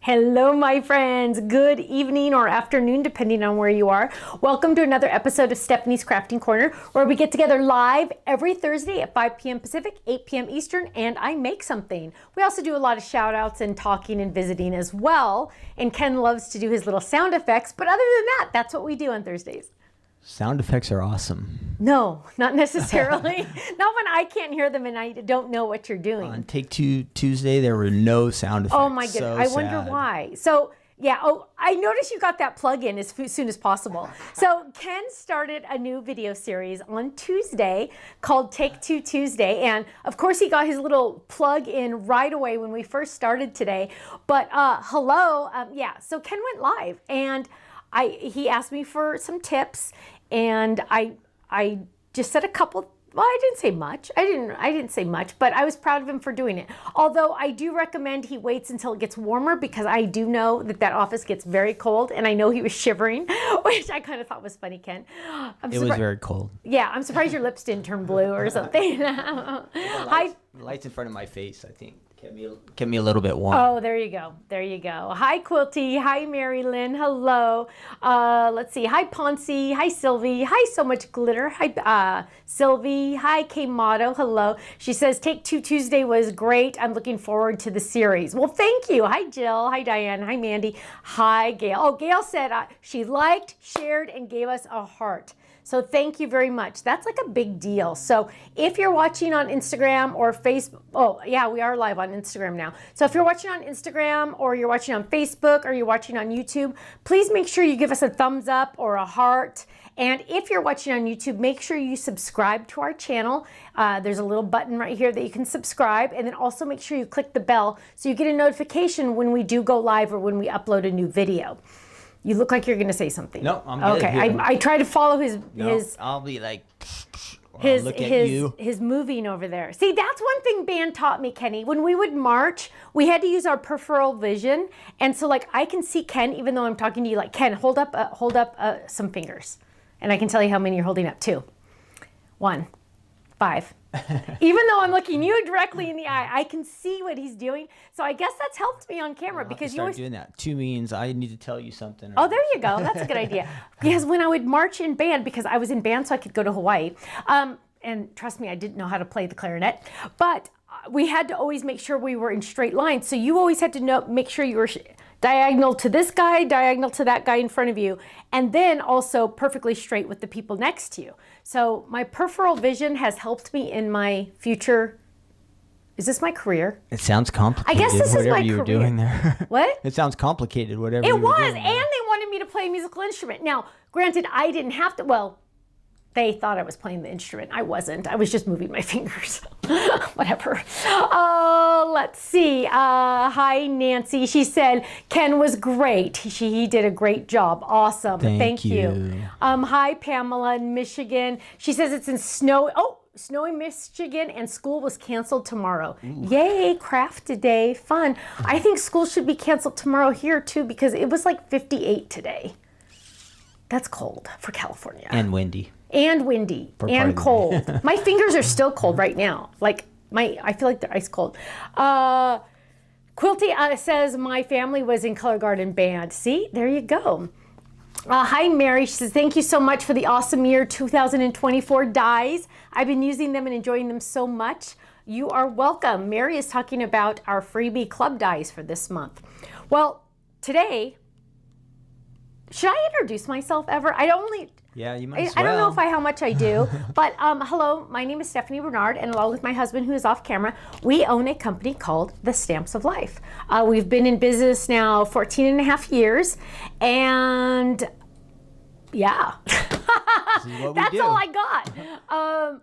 Hello, my friends. Good evening or afternoon, depending on where you are. Welcome to another episode of Stephanie's Crafting Corner, where we get together live every Thursday at 5 p.m. Pacific, 8 p.m. Eastern, and I make something. We also do a lot of shout outs and talking and visiting as well. And Ken loves to do his little sound effects, but other than that, that's what we do on Thursdays. Sound effects are awesome. No, not necessarily. Not when I can't hear them and I don't know what you're doing. On Take Two Tuesday, there were no sound effects. Oh my goodness, So I wonder sad. why. So yeah, I noticed you got that plug in as soon as possible. So Ken started a new video series on Tuesday called Take Two Tuesday. And of course he got his little plug in right away when we first started today. But yeah, so Ken went live and he asked me for some tips. And I just said a couple. Well, I didn't say much. I didn't say much, but I was proud of him for doing it. Although I do recommend he waits until it gets warmer, because I do know that office gets very cold, and I know he was shivering, which I kind of thought was funny, Ken. It was very cold. Yeah, I'm surprised your lips didn't turn blue or something. Hi. Lights in front of my face, I think, kept me a little bit warm. Oh, there you go. There you go. Hi, Quilty. Hi, Mary Lynn. Hello. Let's see. Hi, Poncy. Hi, Sylvie. Hi, So Much Glitter. Hi, Sylvie. Hi, K Motto. Hello. She says, Take Two Tuesday was great. I'm looking forward to the series. Well, thank you. Hi, Jill. Hi, Diane. Hi, Mandy. Hi, Gail. Oh, Gail said she liked, shared, and gave us a heart. So thank you very much. That's like a big deal. So if you're watching on Instagram or Facebook, oh yeah, we are live on Instagram now. So if you're watching on Instagram or you're watching on Facebook or you're watching on YouTube, please make sure you give us a thumbs up or a heart. And if you're watching on YouTube, make sure you subscribe to our channel. There's a little button right here that you can subscribe. And then also make sure you click the bell so you get a notification when we do go live or when we upload a new video. You look like you're going to say something. No, I'm good. Okay, I try to follow his I'll be like, his moving over there. See, that's one thing band taught me, Kenny. When we would march, we had to use our peripheral vision, and so like I can see Ken even though I'm talking to you. Like, Ken, hold up some fingers, and I can tell you how many you're holding up. 2, 1, 5. Even though I'm looking you directly in the eye, I can see what he's doing. So I guess that's helped me on camera, because you start doing that. 2 means I need to tell you something. Oh, there you go. That's a good idea. Because when I would march in band, because I was in band so I could go to Hawaii, and trust me, I didn't know how to play the clarinet, but we had to always make sure we were in straight lines. So you always had to make sure you were diagonal to this guy, diagonal to that guy in front of you, and then also perfectly straight with the people next to you. So my peripheral vision has helped me in my future. Is this my career? It sounds complicated. I guess this is my whatever you career. were doing there. What? It sounds complicated, whatever It you were was, doing and there. they wanted me to play a musical instrument. Now, granted, I didn't have to, well, they thought I was playing the instrument. I wasn't. I was just moving my fingers. Whatever. Let's see. Hi, Nancy. She said, Ken was great. He did a great job. Awesome. Thank you. Hi, Pamela in Michigan. She says it's in snowy Michigan, and school was canceled tomorrow. Ooh. Yay, craft day, fun. I think school should be canceled tomorrow here too, because it was like 58 today. That's cold for California. And windy. And windy and cold. My fingers are still cold right now. Like I feel like they're ice cold. Quilty says my family was in Color Garden band. See, there you go. Hi, Mary. She says, thank you so much for the awesome year 2024 dies. I've been using them and enjoying them so much. You are welcome. Mary is talking about our freebie club dies for this month. Well, today, should I introduce myself ever? Yeah, you might as I well. don't know how much I do, but hello, my name is Stephanie Barnard, and along with my husband, who is off camera, we own a company called The Stamps of Life. We've been in business now 14 and a half years, and yeah. That's all I got.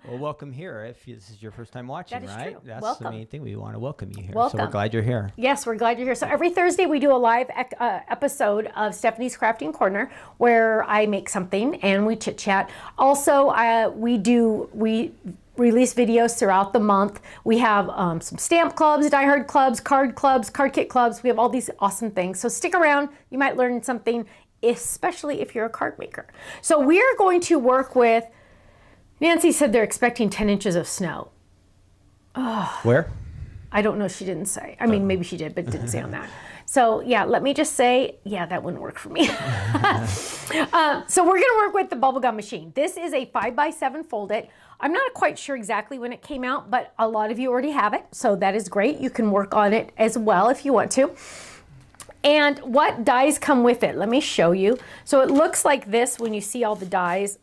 Well, welcome here. If this is your first time watching, that is right? True. That's welcome. the main thing. We want to welcome you here. Welcome. So we're glad you're here. Yes, we're glad you're here. So every Thursday we do a live episode of Stephanie's Crafting Corner where I make something and we chit chat. Also, we release videos throughout the month. We have some stamp clubs, die-hard clubs, card kit clubs. We have all these awesome things. So stick around. You might learn something, especially if you're a card maker. So we're going to work with, Nancy said they're expecting 10 inches of snow. Where? I don't know. She didn't say. I mean, maybe she did, but didn't say on that. So yeah, let me just say, yeah, that wouldn't work for me. So we're gonna work with the Bubblegum Machine. This is a 5x7 fold it. I'm not quite sure exactly when it came out, but a lot of you already have it. So that is great. You can work on it as well if you want to. And what dies come with it? Let me show you. So it looks like this when you see all the dies.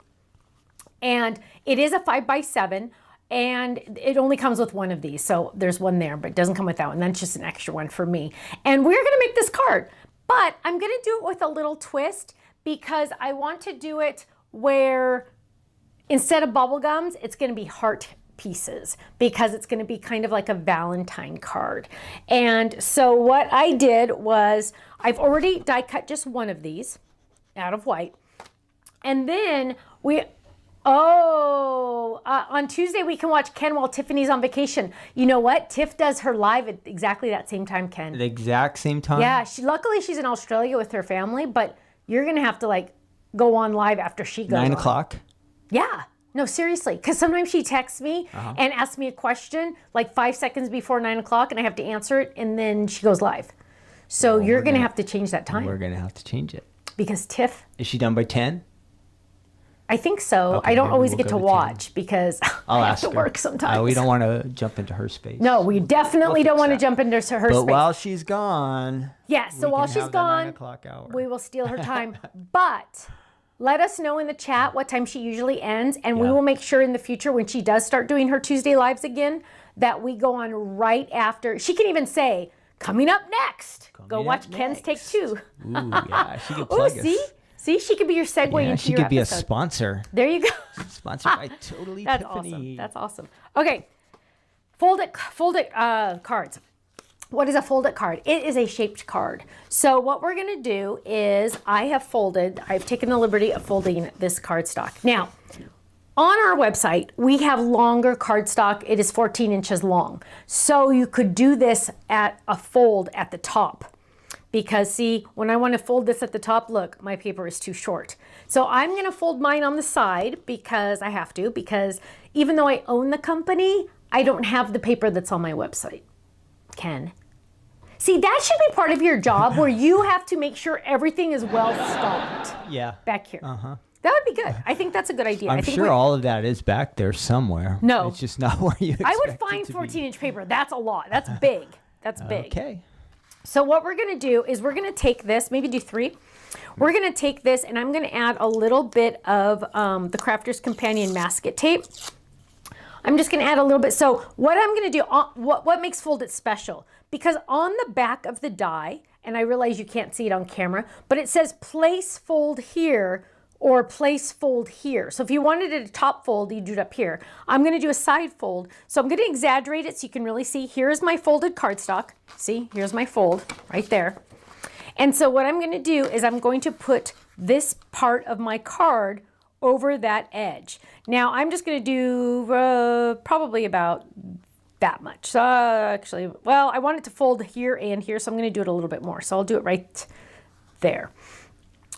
And it is a 5x7. And it only comes with one of these. So there's one there, but it doesn't come with that one. That's just an extra one for me. And we're gonna make this card, but I'm gonna do it with a little twist because I want to do it where instead of bubble gums, it's gonna be heart pieces because it's gonna be kind of like a Valentine card. And so what I did was I've already die cut just one of these out of white. And then on Tuesday we can watch Ken while Tiffany's on vacation. You know what? Tiff does her live at exactly that same time, Ken. The exact same time? Yeah, luckily she's in Australia with her family, but you're gonna have to like go on live after she goes 9 on. o'clock? Yeah, no, seriously, because sometimes she texts me and asks me a question like 5 seconds before 9 o'clock and I have to answer it and then she goes live. So you're gonna have to change that time. We're gonna have to change it. Because Tiff. Is she done by 10? I think so. Okay, I don't maybe always we'll get go to to 10. watch because I'll I have ask to her. work sometimes. We don't want to jump into her space. No, we definitely don't want to jump into her space. But while she's gone, yes, so we while can she's have the 9 gone, o'clock hour. we will steal her time. But let us know in the chat what time she usually ends, and we Yeah. will make sure in the future when she does start doing her Tuesday lives again that we go on right after. She can even say, coming up next, go watch Ken's Take Two. Ooh, yeah, she could Oh, plug us. see, she could be your segue Yeah, into she your could be a episode. sponsor. There you go. Sponsored by Totally That's Tiffany. awesome. That's awesome. Okay, fold it cards. What is a folded card? It is a shaped card. So what we're gonna do is I've taken the liberty of folding this cardstock. Now, on our website, we have longer cardstock. It is 14 inches long. So you could do this at a fold at the top. Because see, when I want to fold this at the top, look, my paper is too short. So I'm going to fold mine on the side because I have to, because even though I own the company, I don't have the paper that's on my website. Ken. See, that should be part of your job where you have to make sure everything is well stocked. Yeah. Back here. That would be good. I think that's a good idea. I'm I think sure all of that is back there somewhere. No. It's just not where you expect I would it find to be. 14-inch paper. That's a lot. That's big. That's big. Okay. So what we're going to do is we're going to take this, maybe do 3. We're going to take this and I'm going to add a little bit of the Crafter's Companion masket tape. I'm just going to add a little bit. So what I'm going to do, what makes Fold It special? Because on the back of the die, and I realize you can't see it on camera, but it says place fold here or place fold here. So if you wanted it a top fold, you do it up here. I'm gonna do a side fold. So I'm gonna exaggerate it so you can really see. Here is my folded cardstock. See, here's my fold right there. And so what I'm gonna do is I'm going to put this part of my card over that edge. Now I'm just gonna do probably about that much. Actually, well, I want it to fold here and here, so I'm gonna do it a little bit more. So I'll do it right there.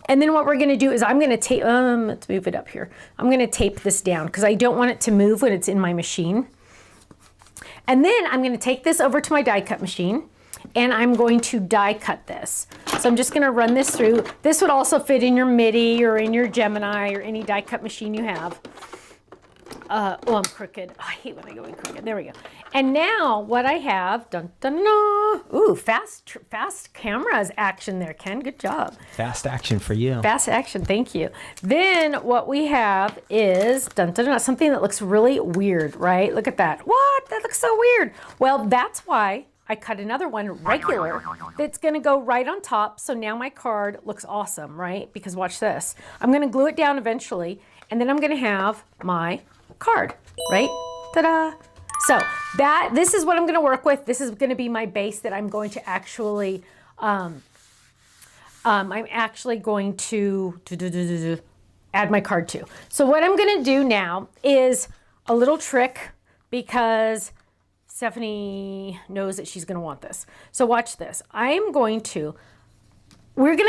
And then what we're gonna do is I'm gonna tape, let's move it up here. I'm gonna tape this down because I don't want it to move when it's in my machine. And then I'm gonna take this over to my die cut machine and I'm going to die cut this. So I'm just gonna run this through. This would also fit in your MIDI or in your Gemini or any die cut machine you have. Oh, I'm crooked. Oh, I hate when I go in crooked. There we go. And now what I have, dun, dun, dun, ooh, fast cameras action there, Ken. Good job. Fast action for you. Fast action, thank you. Then what we have is dun, dun, dun, something that looks really weird, right? Look at that. What? That looks so weird. Well, that's why I cut another one regular that's gonna go right on top. So now my card looks awesome, right? Because watch this. I'm gonna glue it down eventually, and then I'm gonna have my card, right? Ta-da! So this is what I'm going to work with. This is going to be my base that I'm going to actually, I'm actually going to add my card to. So what I'm going to do now is a little trick because Stephanie knows that she's going to want this. So watch this. We're going to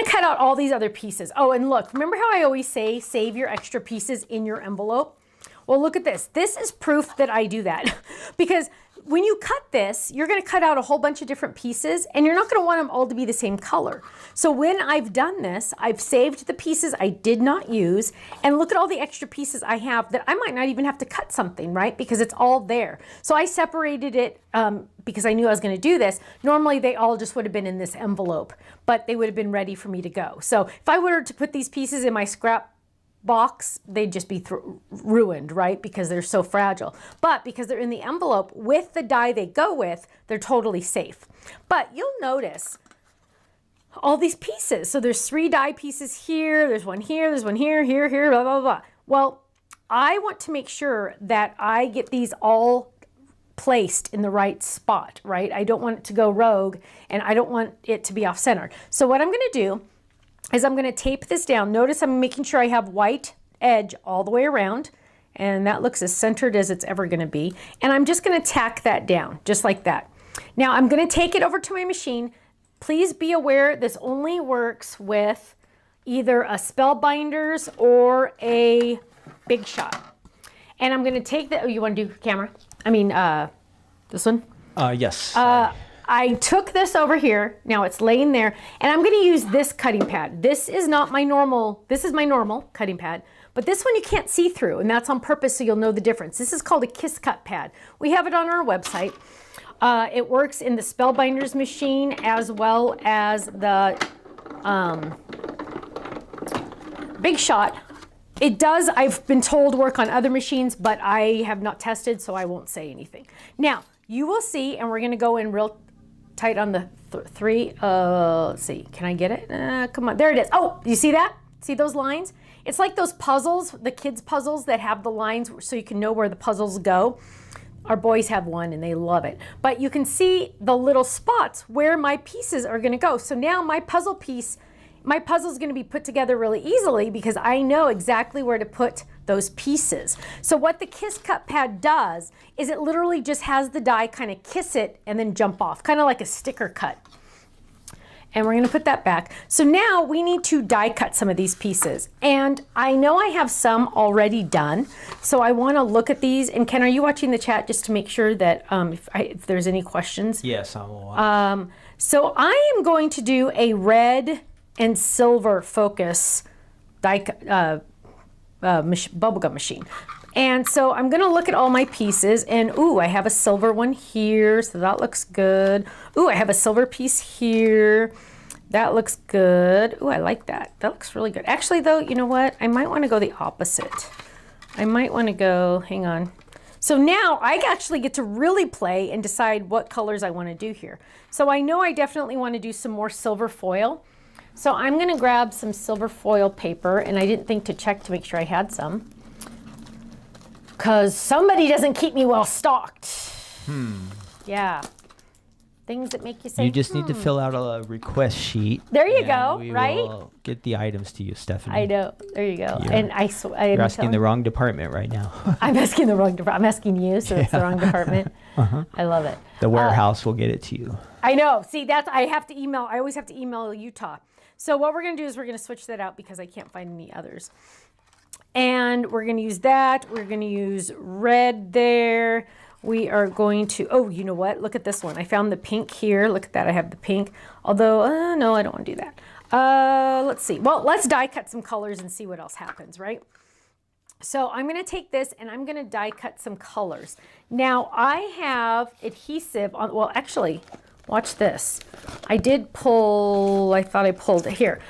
cut out all these other pieces. Oh, and look, remember how I always say, save your extra pieces in your envelope? Well, look at this. This is proof that I do that because when you cut this, you're going to cut out a whole bunch of different pieces and you're not going to want them all to be the same color. So when I've done this, I've saved the pieces I did not use, and look at all the extra pieces I have that I might not even have to cut something, right? Because it's all there. So I separated it because I knew I was going to do this. Normally they all just would have been in this envelope, but they would have been ready for me to go. So if I were to put these pieces in my scrap box, they'd just be ruined, right? Because they're so fragile. But because they're in the envelope with the die they go with, they're totally safe. But you'll notice all these pieces. So there's 3 die pieces here, there's one here, there's one here, here, blah, blah, blah. Well, I want to make sure that I get these all placed in the right spot, right? I don't want it to go rogue and I don't want it to be off center. So what I'm going to do is I'm going to tape this down. Notice I'm making sure I have white edge all the way around, and that looks as centered as it's ever going to be. And I'm just going to tack that down just like that. Now I'm going to take it over to my machine. Please be aware this only works with either a Spellbinders or a Big Shot. And I'm going to take the, oh, you want to do camera? I mean, this one? Yes. I took this over here, now it's laying there, and I'm gonna use this cutting pad. This is not my normal, this is my normal cutting pad, but this one you can't see through, and that's on purpose so you'll know the difference. This is called a Kiss Cut pad. We have it on our website. It works in the Spellbinders machine as well as the Big Shot. It does, I've been told, work on other machines, but I have not tested, so I won't say anything. Now, you will see, and we're gonna go in real tight on the 3. Let's see, can I get it? Come on, there it is. Oh, you see that? See those lines? It's like those puzzles, the kids' puzzles that have the lines so you can know where the puzzles go. Our boys have one and they love it. But you can see the little spots where my pieces are gonna go. So now my puzzle piece, my puzzle's gonna be put together really easily because I know exactly where to put those pieces. So what the Kiss Cut pad does is it literally just has the die kind of kiss it and then jump off, kind of like a sticker cut. And we're gonna put that back. So now we need to die cut some of these pieces. And I know I have some already done, so I wanna look at these. And Ken, are you watching the chat just to make sure that if there's any questions? Yes, I will watch. So I am going to do a red and silver focus die bubblegum machine. And so I'm gonna look at all my pieces and ooh, I have a silver one here, so that looks good. Ooh, I have a silver piece here. That looks good. Ooh, I like that. That looks really good. Actually though, you know what? I might wanna go the opposite. I might wanna go, hang on. So now I actually get to really play and decide what colors I wanna do here. So I know I definitely wanna do some more silver foil. So I'm gonna grab some silver foil paper, and I didn't think to check to make sure I had some, because somebody doesn't keep me well stocked. Yeah. Things that make you say, you just need to fill out a request sheet. There you go, we right? will get the items to you, Stephanie. I know. There you go. And you're asking the wrong department right now. I'm asking the wrong department. I'm asking you, so it's the wrong department. I love it. The warehouse will get it to you. I know. See, that's, I have to email. I always have to email Utah. So what we're going to do is we're going to switch that out because I can't find any others. And we're going to use that. We're going to use red there. We are going to, oh, you know what? Look at this one. I found the pink here. Look at that. I have the pink. Although, no, I don't want to do that. Let's see. Well, let's die cut some colors and see what else happens, right? So I'm going to take this and I'm going to die cut some colors. Now, I have adhesive on, well, actually, watch this. I did pull, I thought I pulled it here.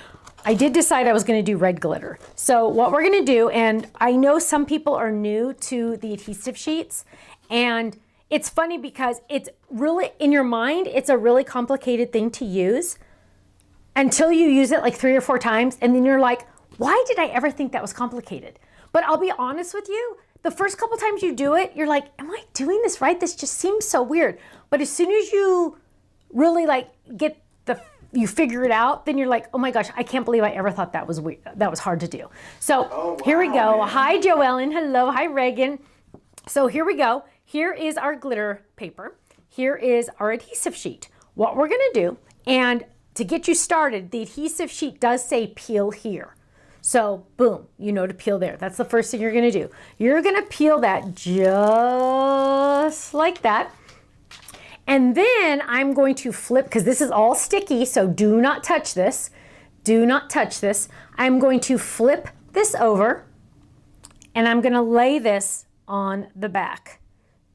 I did decide I was going to do red glitter. So what we're going to do, and I know some people are new to the adhesive sheets, and it's funny because it's really, in your mind, it's a really complicated thing to use until you use it like 3 or 4 times, and then you're like, why did I ever think that was complicated? But I'll be honest with you, the first couple times you do it, you're like, am I doing this right? This just seems so weird. But as soon as you really like you figure it out, then you're like, oh my gosh, I can't believe I ever thought that was weird. That was hard to do. So here we go. Man. Hi, Joellen. Hello. Hi, Reagan. So here we go. Here is our glitter paper. Here is our adhesive sheet. What we're going to do, and to get you started, the adhesive sheet does say peel here. So boom, you know to peel there. That's the first thing you're gonna do. You're gonna peel that just like that. And then I'm going to flip, because this is all sticky, so do not touch this. Do not touch this. I'm going to flip this over and I'm gonna lay this on the back,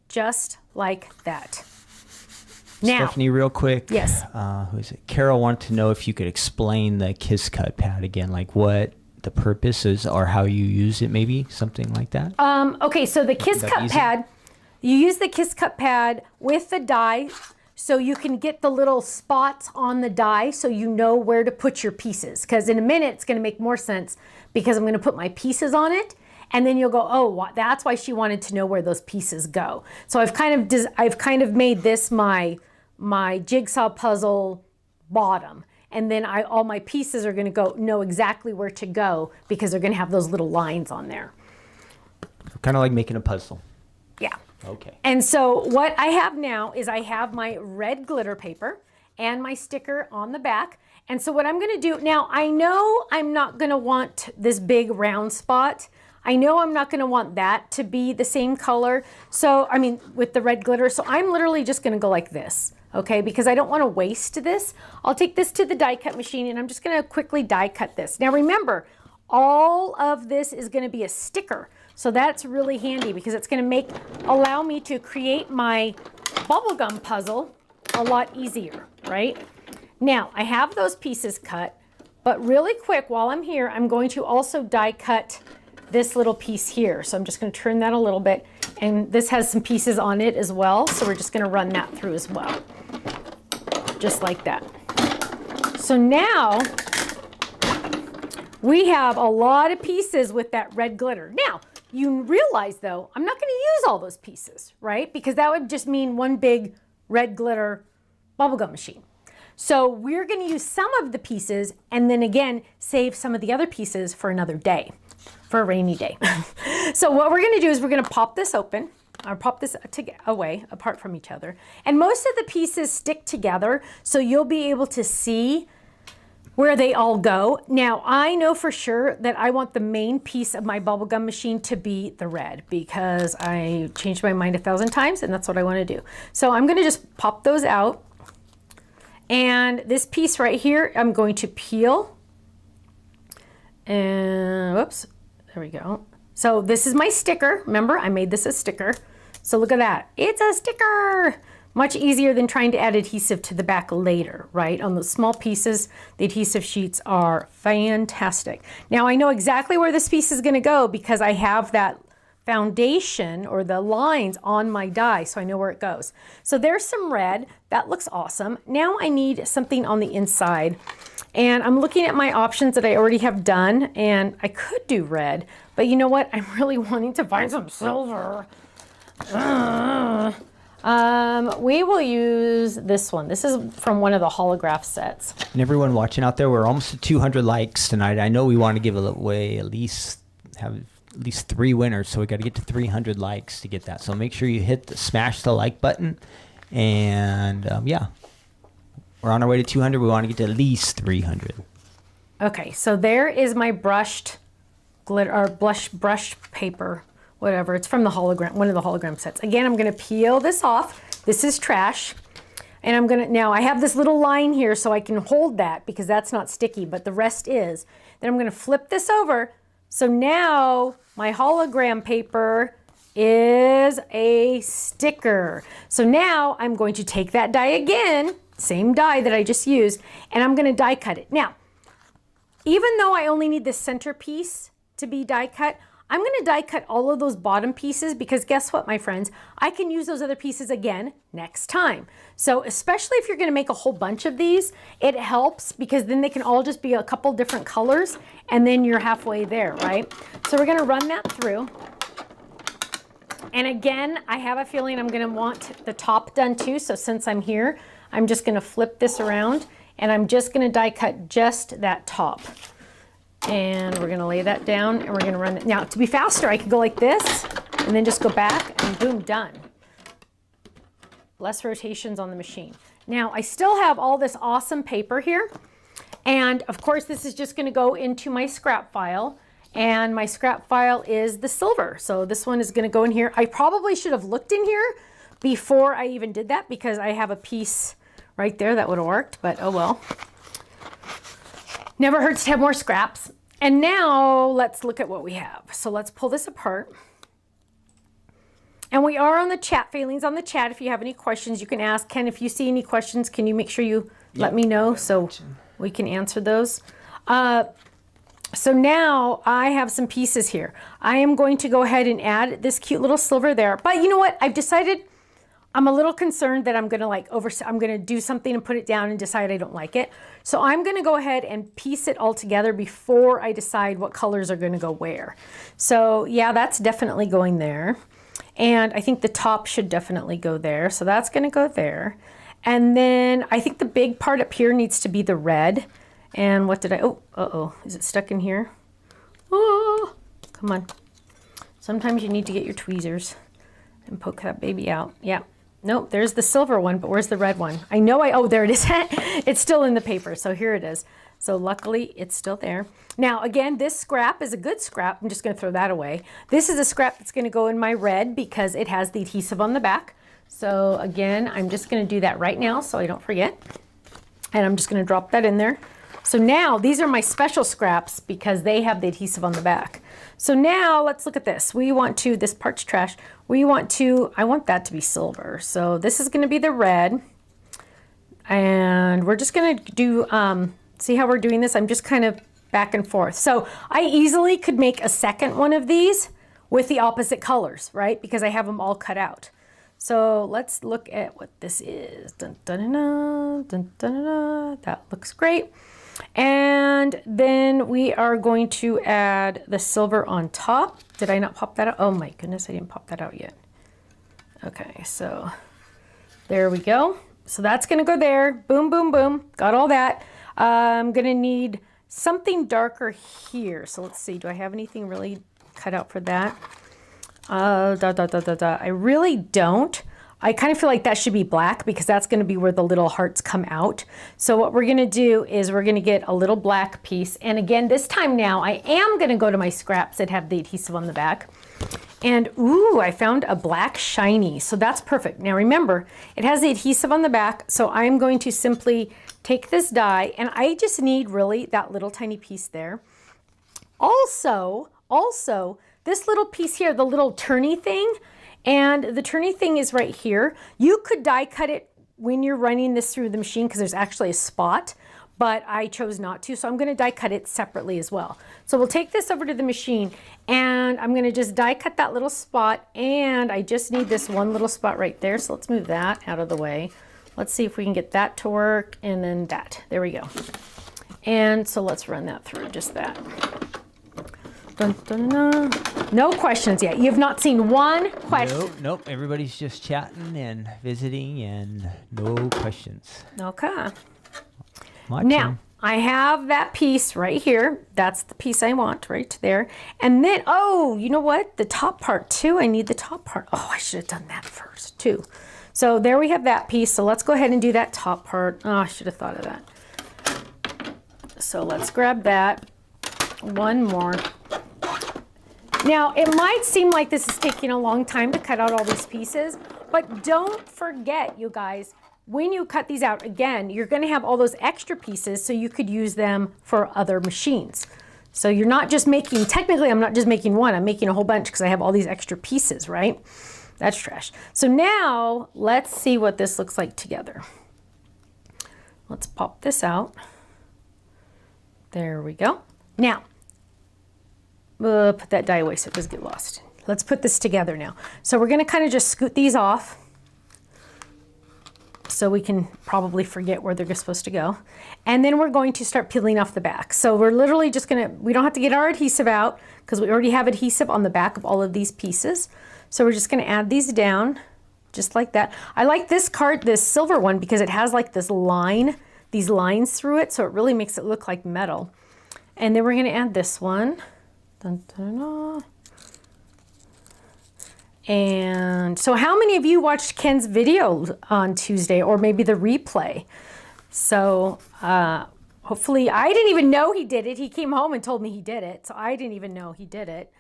just like that. Now, Stephanie, real quick. Yes. Who is it? Carol wanted to know if you could explain the Kiss Cut pad again, like what the purpose is or how you use it, maybe something like that. Okay, so the Kiss Cut pad, you use the Kiss Cut pad with the die so you can get the little spots on the die so you know where to put your pieces. Because in a minute it's going to make more sense because I'm going to put my pieces on it. And then you'll go, oh, that's why she wanted to know where those pieces go. So I've kind of made this my jigsaw puzzle bottom. And then all my pieces are going to know exactly where to go because they're going to have those little lines on there. Kind of like making a puzzle. Yeah. Okay. And so what I have now is I have my red glitter paper and my sticker on the back. And so what I'm going to do now, I know I'm not going to want this big round spot. I know I'm not going to want that to be the same color. So, I mean, with the red glitter. So I'm literally just going to go like this. Okay, because I don't want to waste this. I'll take this to the die cut machine and I'm just going to quickly die cut this. Now remember, all of this is going to be a sticker. So that's really handy because it's going to allow me to create my bubblegum puzzle a lot easier, right? Now, I have those pieces cut, but really quick while I'm here, I'm going to also die cut this little piece here. So I'm just going to turn that a little bit, and this has some pieces on it as well. So we're just going to run that through as well. Just like that. So now we have a lot of pieces with that red glitter. Now, you realize though, I'm not going to use all those pieces, right? Because that would just mean one big red glitter bubblegum machine. So we're going to use some of the pieces and then again, save some of the other pieces for another day, for a rainy day. So what we're going to do is we're going to pop this open. Or pop this away, apart from each other. And most of the pieces stick together, so you'll be able to see where they all go. Now, I know for sure that I want the main piece of my bubblegum machine to be the red because I changed my mind 1,000 times and that's what I want to do. So I'm going to just pop those out. And this piece right here, I'm going to peel. And whoops, there we go. So this is my sticker. Remember, I made this a sticker. So look at that. It's a sticker. Much easier than trying to add adhesive to the back later, right? On those small pieces, the adhesive sheets are fantastic. Now I know exactly where this piece is going to go because I have that foundation or the lines on my die, so I know where it goes. So there's some red. That looks awesome. Now I need something on the inside. And I'm looking at my options that I already have done, and I could do red, but you know what? I'm really wanting to find some silver. We will use this one. This is from one of the holograph sets. And everyone watching out there, we're almost at 200 likes tonight. I know we want to give away at least 3 winners, so we got to get to 300 likes to get that. So make sure you smash the like button, and yeah. We're on our way to 200. We want to get to at least 300. Okay, so there is my brushed glitter or brushed paper, whatever. It's from the hologram, one of the hologram sets. Again, I'm going to peel this off. This is trash. And I'm going to, now I have this little line here so I can hold that because that's not sticky, but the rest is. Then I'm going to flip this over. So now my hologram paper is a sticker. So now I'm going to take that die again, same die that I just used, and I'm going to die cut it. Now, even though I only need the center piece to be die cut, I'm going to die cut all of those bottom pieces because guess what, my friends? I can use those other pieces again next time. So especially if you're going to make a whole bunch of these, it helps because then they can all just be a couple different colors and then you're halfway there, right? So we're going to run that through. And again, I have a feeling I'm going to want the top done too. So since I'm here, I'm just going to flip this around and I'm just going to die cut just that top. And we're going to lay that down and we're going to run it. Now, to be faster, I could go like this and then just go back and boom, done. Less rotations on the machine. Now, I still have all this awesome paper here. And of course, this is just going to go into my scrap file. And my scrap file is the silver. So this one is going to go in here. I probably should have looked in here before I even did that because I have a piece right there that would have worked, but oh well. Never hurts to have more scraps. And now let's look at what we have. So let's pull this apart. And we are on the chat, Fayleen's on the chat. If you have any questions, you can ask. Ken, if you see any questions, can you make sure you let me know so we can answer those? So now I have some pieces here. I am going to go ahead and add this cute little silver there. But you know what? I've decided I'm a little concerned that I'm going to I'm going to do something and put it down and decide I don't like it. So I'm going to go ahead and piece it all together before I decide what colors are going to go where. So yeah, that's definitely going there. And I think the top should definitely go there. So that's going to go there. And then I think the big part up here needs to be the red. And what did I, oh, uh-oh, is it stuck in here? Oh, come on. Sometimes you need to get your tweezers and poke that baby out. Yeah, nope, there's the silver one, but where's the red one? I know oh, there it is. It's still in the paper, so here it is. So luckily, it's still there. Now, again, this scrap is a good scrap. I'm just gonna throw that away. This is a scrap that's gonna go in my red because it has the adhesive on the back. So again, I'm just gonna do that right now so I don't forget. And I'm just gonna drop that in there. So now these are my special scraps because they have the adhesive on the back. So now let's look at this. We want to, this part's trash. I want that to be silver. So this is gonna be the red. And we're just gonna do, see how we're doing this? I'm just kind of back and forth. So I easily could make a second one of these with the opposite colors, right? Because I have them all cut out. So let's look at what this is. Dun, dun, dun, dun, dun, dun, dun. That looks great. And then we are going to add the silver on top. Did I not pop that out? Oh my goodness, I didn't pop that out yet. Okay, so there we go. So that's gonna go there. Boom, boom, boom. Got all that. I'm gonna need something darker here. So let's see, do I have anything really cut out for that? I really don't. I kind of feel like that should be black because that's going to be where the little hearts come out. So what we're going to do is we're going to get a little black piece. And again, this time now, I am going to go to my scraps that have the adhesive on the back. And ooh, I found a black shiny. So that's perfect. Now remember, it has the adhesive on the back. So I'm going to simply take this die and I just need really that little tiny piece there. Also, this little piece here, the little turny thing, and the turny thing is right here. You could die cut it when you're running this through the machine because there's actually a spot, but I chose not to. So I'm gonna die cut it separately as well. So we'll take this over to the machine and I'm gonna just die cut that little spot and I just need this one little spot right there. So let's move that out of the way. Let's see if we can get that to work and then that. There we go. And so let's run that through, just that. Dun, dun, dun. No questions yet. You've not seen one question. Nope. Everybody's just chatting and visiting and no questions. Okay. My now, turn. I have that piece right here. That's the piece I want right there. And then, oh, you know what? The top part too. I need the top part. Oh, I should have done that first too. So there we have that piece. So let's go ahead and do that top part. Oh, I should have thought of that. So let's grab that. One more. Now, it might seem like this is taking a long time to cut out all these pieces, but don't forget, you guys, when you cut these out, again, you're going to have all those extra pieces so you could use them for other machines. So you're not just making, technically, I'm not just making one, I'm making a whole bunch because I have all these extra pieces, right? That's trash. So now, let's see what this looks like together. Let's pop this out. There we go. Now, put that die away so it doesn't get lost. Let's put this together now. So we're going to kind of just scoot these off so we can probably forget where they're supposed to go. And then we're going to start peeling off the back. So we're literally just going to, we don't have to get our adhesive out because we already have adhesive on the back of all of these pieces. So we're just going to add these down just like that. I like this card, this silver one, because it has like this line, these lines through it. So it really makes it look like metal. And then we're going to add this one. Dun, dun, dun. And so how many of you watched Ken's video on Tuesday or maybe the replay? So, hopefully, I didn't even know he did it. He came home and told me he did it. So I didn't even know he did it.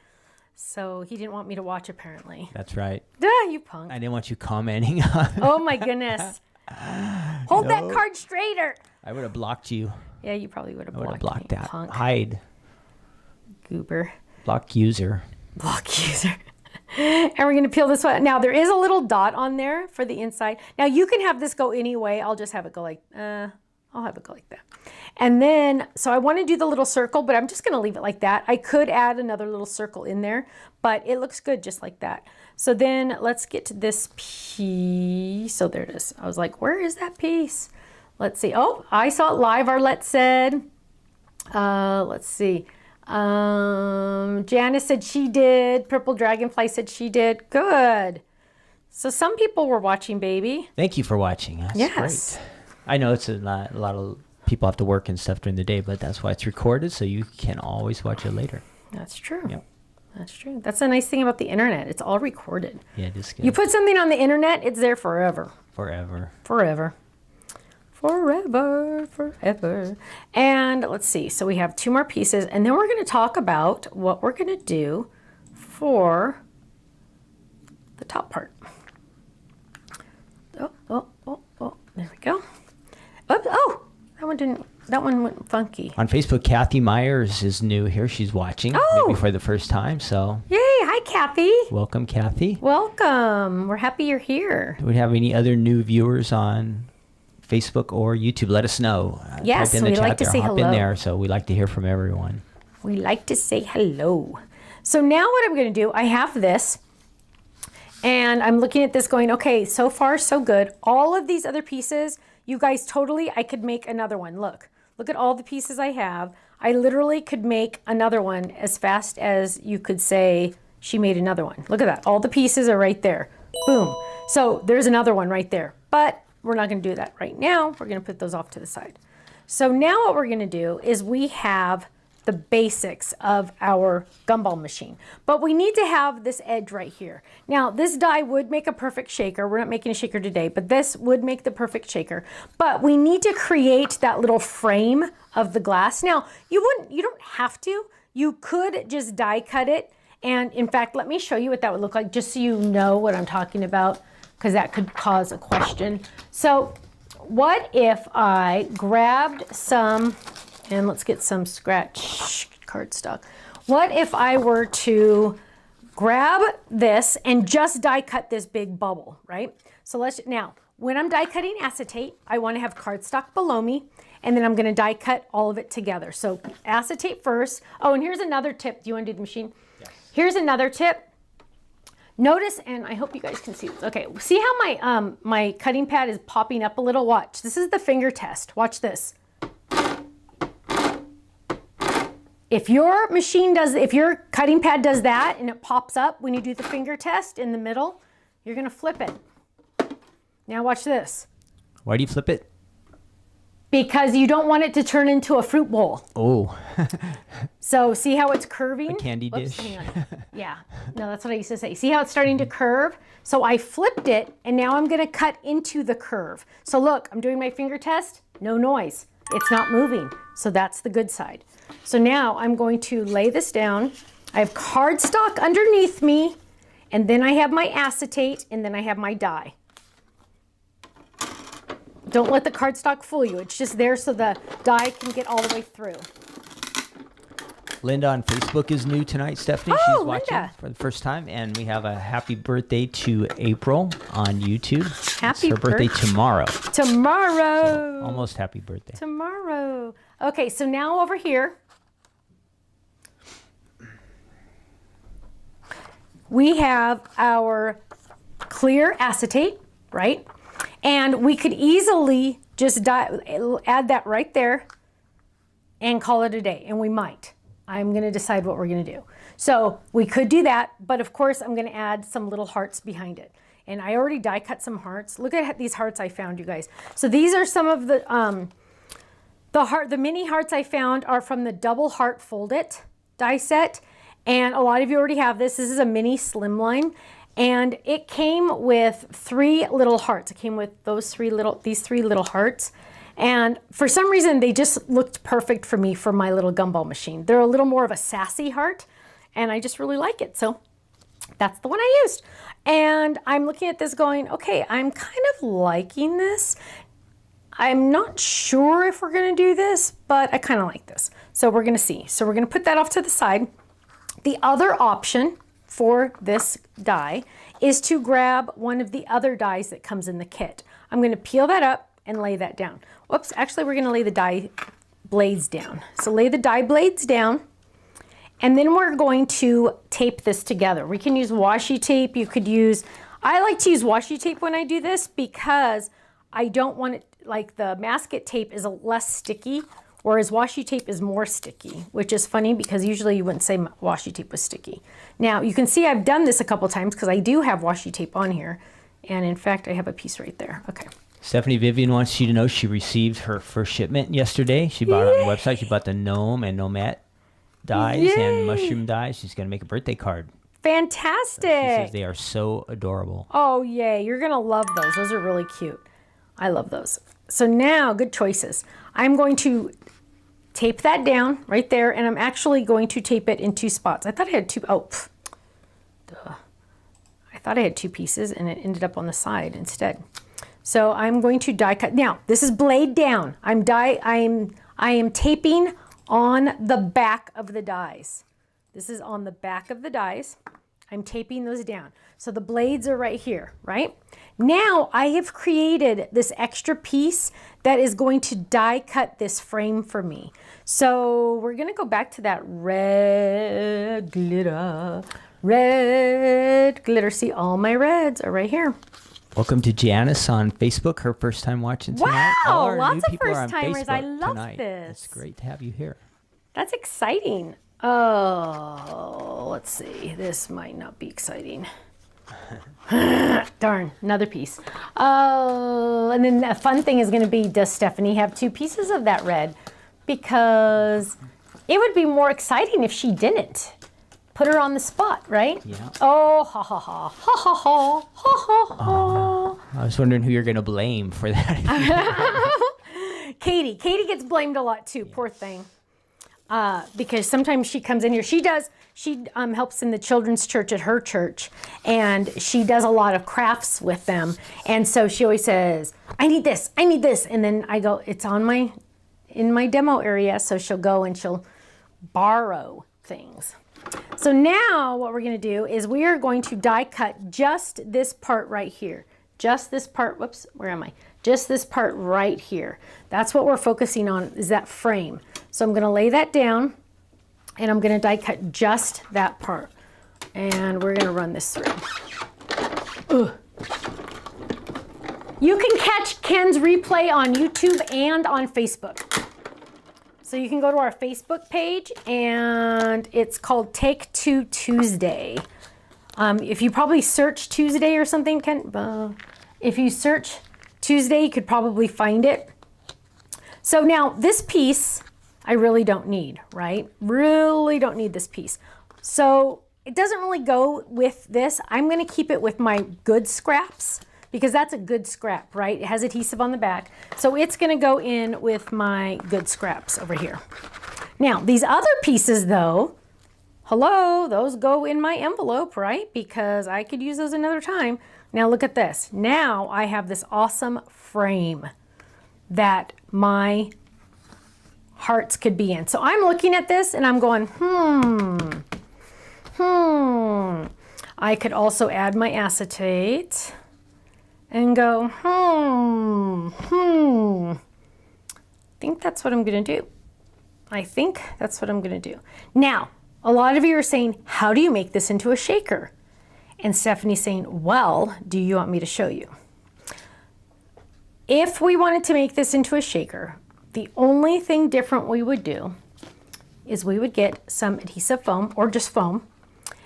So he didn't want me to watch, apparently. That's right. Duh, you punk. I didn't want you commenting on. Oh my goodness. Hold that card straighter. I would have blocked you. Yeah, you probably would have I would have blocked blocked me, that. punk. Hide. Goober. Block user. Block user. And we're going to peel this one. Now, there is a little dot on there for the inside. Now, you can have this go any way. I'll just have it go like, I'll have it go like that. And then, so I want to do the little circle, but I'm just going to leave it like that. I could add another little circle in there, but it looks good just like that. So then let's get to this piece. So there it is. I was like, where is that piece? Let's see. Oh, I saw it live, Arlette said. Let's see. Janice said she did. Purple Dragonfly said she did. Good. So some people were watching, baby. Thank you for watching. That's Yes. great. I know it's a lot of people have to work and stuff during the day, but that's why it's recorded, so you can always watch it later. That's true. Yep. That's true. That's a nice thing about the internet. It's all recorded. Yeah, just good. You put something on the internet, it's there forever. Forever. Forever. Forever, forever. And let's see. So we have 2 more pieces, and then we're going to talk about what we're going to do for the top part. Oh, there we go. Oops, oh, that one went funky. On Facebook, Kathy Myers is new here. She's watching maybe for the first time. So Yay. Hi, Kathy. welcome, Kathy. Welcome. We're happy you're here. Do we have any other new viewers on Facebook or YouTube? Let us know. Yes, Type in the we chat like to there. say Hop hello. in there. So we like to hear from everyone. We like to say hello. So now what I'm going to do, I have this, and I'm looking at this going, okay, so far so good. All of these other pieces, you guys totally, I could make another one. Look at all the pieces I have. I literally could make another one as fast as you could say she made another one. Look at that. All the pieces are right there. Boom. So there's another one right there. But we're not going to do that right now. We're going to put those off to the side. So now what we're going to do is we have the basics of our gumball machine. But we need to have this edge right here. Now, this die would make a perfect shaker. We're not making a shaker today, but this would make the perfect shaker. But we need to create that little frame of the glass. Now, you don't have to. You could just die cut it. And in fact, let me show you what that would look like, just so you know what I'm talking about, because that could cause a question. So what if I grabbed some, and let's get some scratch cardstock. What if I were to grab this and just die cut this big bubble, right? So now, when I'm die cutting acetate, I want to have cardstock below me, and then I'm going to die cut all of it together. So acetate first. Oh, and here's another tip. Do you want to do the machine? Yes. Here's another tip. Notice, and I hope you guys can see this. Okay, see how my my cutting pad is popping up a little? Watch. This is the finger test. Watch this. If your cutting pad does that and it pops up when you do the finger test in the middle, you're gonna flip it. Now watch this. Why do you flip it? Because you don't want it to turn into a fruit bowl. Oh. So see how it's curving? A candy Whoops, dish. hang on. Yeah, no, that's what I used to say. See how it's starting to curve? So I flipped it, and now I'm gonna cut into the curve. So look, I'm doing my finger test, no noise. It's not moving, so that's the good side. So now I'm going to lay this down. I have cardstock underneath me, and then I have my acetate, and then I have my die. Don't let the cardstock fool you. It's just there so the die can get all the way through. Linda on Facebook is new tonight, Stephanie. Oh, She's watching Linda. for the first time. And we have a happy birthday to April on YouTube. Happy It's her birthday tomorrow. Tomorrow. So, almost happy birthday. Tomorrow. Okay, so now over here, we have our clear acetate, right? And we could easily just add that right there and call it a day, and we might. I'm gonna decide what we're gonna do. So we could do that, but of course I'm gonna add some little hearts behind it. And I already die cut some hearts. Look at these hearts I found, you guys. So these are some of the mini hearts I found are from the double heart fold it die set. And a lot of you already have this. This is a mini slimline. And it came with 3 little hearts. It came with these three little hearts. And for some reason, they just looked perfect for me for my little gumball machine. They're a little more of a sassy heart, and I just really like it. So that's the one I used. And I'm looking at this going, okay, I'm kind of liking this. I'm not sure if we're gonna do this, but I kind of like this. So we're gonna see. So we're gonna put that off to the side. The other option for this die is to grab one of the other dies that comes in the kit. I'm gonna peel that up and lay that down. Whoops, actually we're gonna lay the die blades down. So lay the die blades down, and then we're going to tape this together. We can use washi tape. You could use, I like to use washi tape when I do this because I don't want it, like the masket tape is less sticky, whereas washi tape is more sticky, which is funny because usually you wouldn't say washi tape was sticky. Now you can see I've done this a couple times because I do have washi tape on here. And in fact, I have a piece right there. Okay. Stephanie Vivian wants you to know she received her first shipment yesterday. She bought it on the website. She bought the gnome and gnomette dies and mushroom dies. She's going to make a birthday card. Fantastic. She says they are so adorable. Oh, yay. You're going to love those. Those are really cute. I love those. So now, good choices. I'm going to tape that down right there, and I'm actually going to tape it in 2 spots. I thought I had 2, duh. I thought I had 2 pieces, and it ended up on the side instead. So I'm going to die cut. Now, this is blade down. I am taping on the back of the dies. This is on the back of the dies. I'm taping those down. So the blades are right here, right? Now I have created this extra piece that is going to die cut this frame for me. So we're gonna go back to that red glitter. Red glitter. See, all my reds are right here. Welcome to Janice on Facebook. Her first time watching tonight. Wow, lots of first timers. I love this. It's great to have you here. That's exciting. Oh, let's see. This might not be exciting. Darn, another piece. Oh, and then the fun thing is going to be, does Stephanie have 2 pieces of that red? Because it would be more exciting if she didn't. Put her on the spot, right? Yeah. Oh, ha ha ha, ha ha ha, ha ha ha. I was wondering who you're going to blame for that. Katie. Katie gets blamed a lot too, poor thing. Because sometimes she comes in here. She helps in the children's church at her church, and she does a lot of crafts with them. And so she always says, I need this, and then I go, it's in my demo area. So she'll go and she'll borrow things. So now what we're going to do is we are going to die cut just this part right here. Just this part, whoops, where am I? Just this part right here. That's what we're focusing on, is that frame. So I'm going to lay that down, and I'm going to die cut just that part. And we're going to run this through. Ugh. You can catch Ken's replay on YouTube and on Facebook. So you can go to our Facebook page, and it's called Take 2 Tuesday. If you probably search Tuesday or something, Ken, if you search Tuesday, you could probably find it. So now this piece, I really don't need, right? Really don't need this piece. So it doesn't really go with this. I'm gonna keep it with my good scraps because that's a good scrap, right? It has adhesive on the back. So it's gonna go in with my good scraps over here. Now, these other pieces though, hello, those go in my envelope, right? Because I could use those another time. Now look at this. Now I have this awesome frame that my hearts could be in. So I'm looking at this and I'm going, I could also add my acetate and go, I think that's what I'm gonna do. I think that's what I'm gonna do. Now, a lot of you are saying, how do you make this into a shaker? And Stephanie's saying, well, do you want me to show you? If we wanted to make this into a shaker, the only thing different we would do is we would get some adhesive foam or just foam,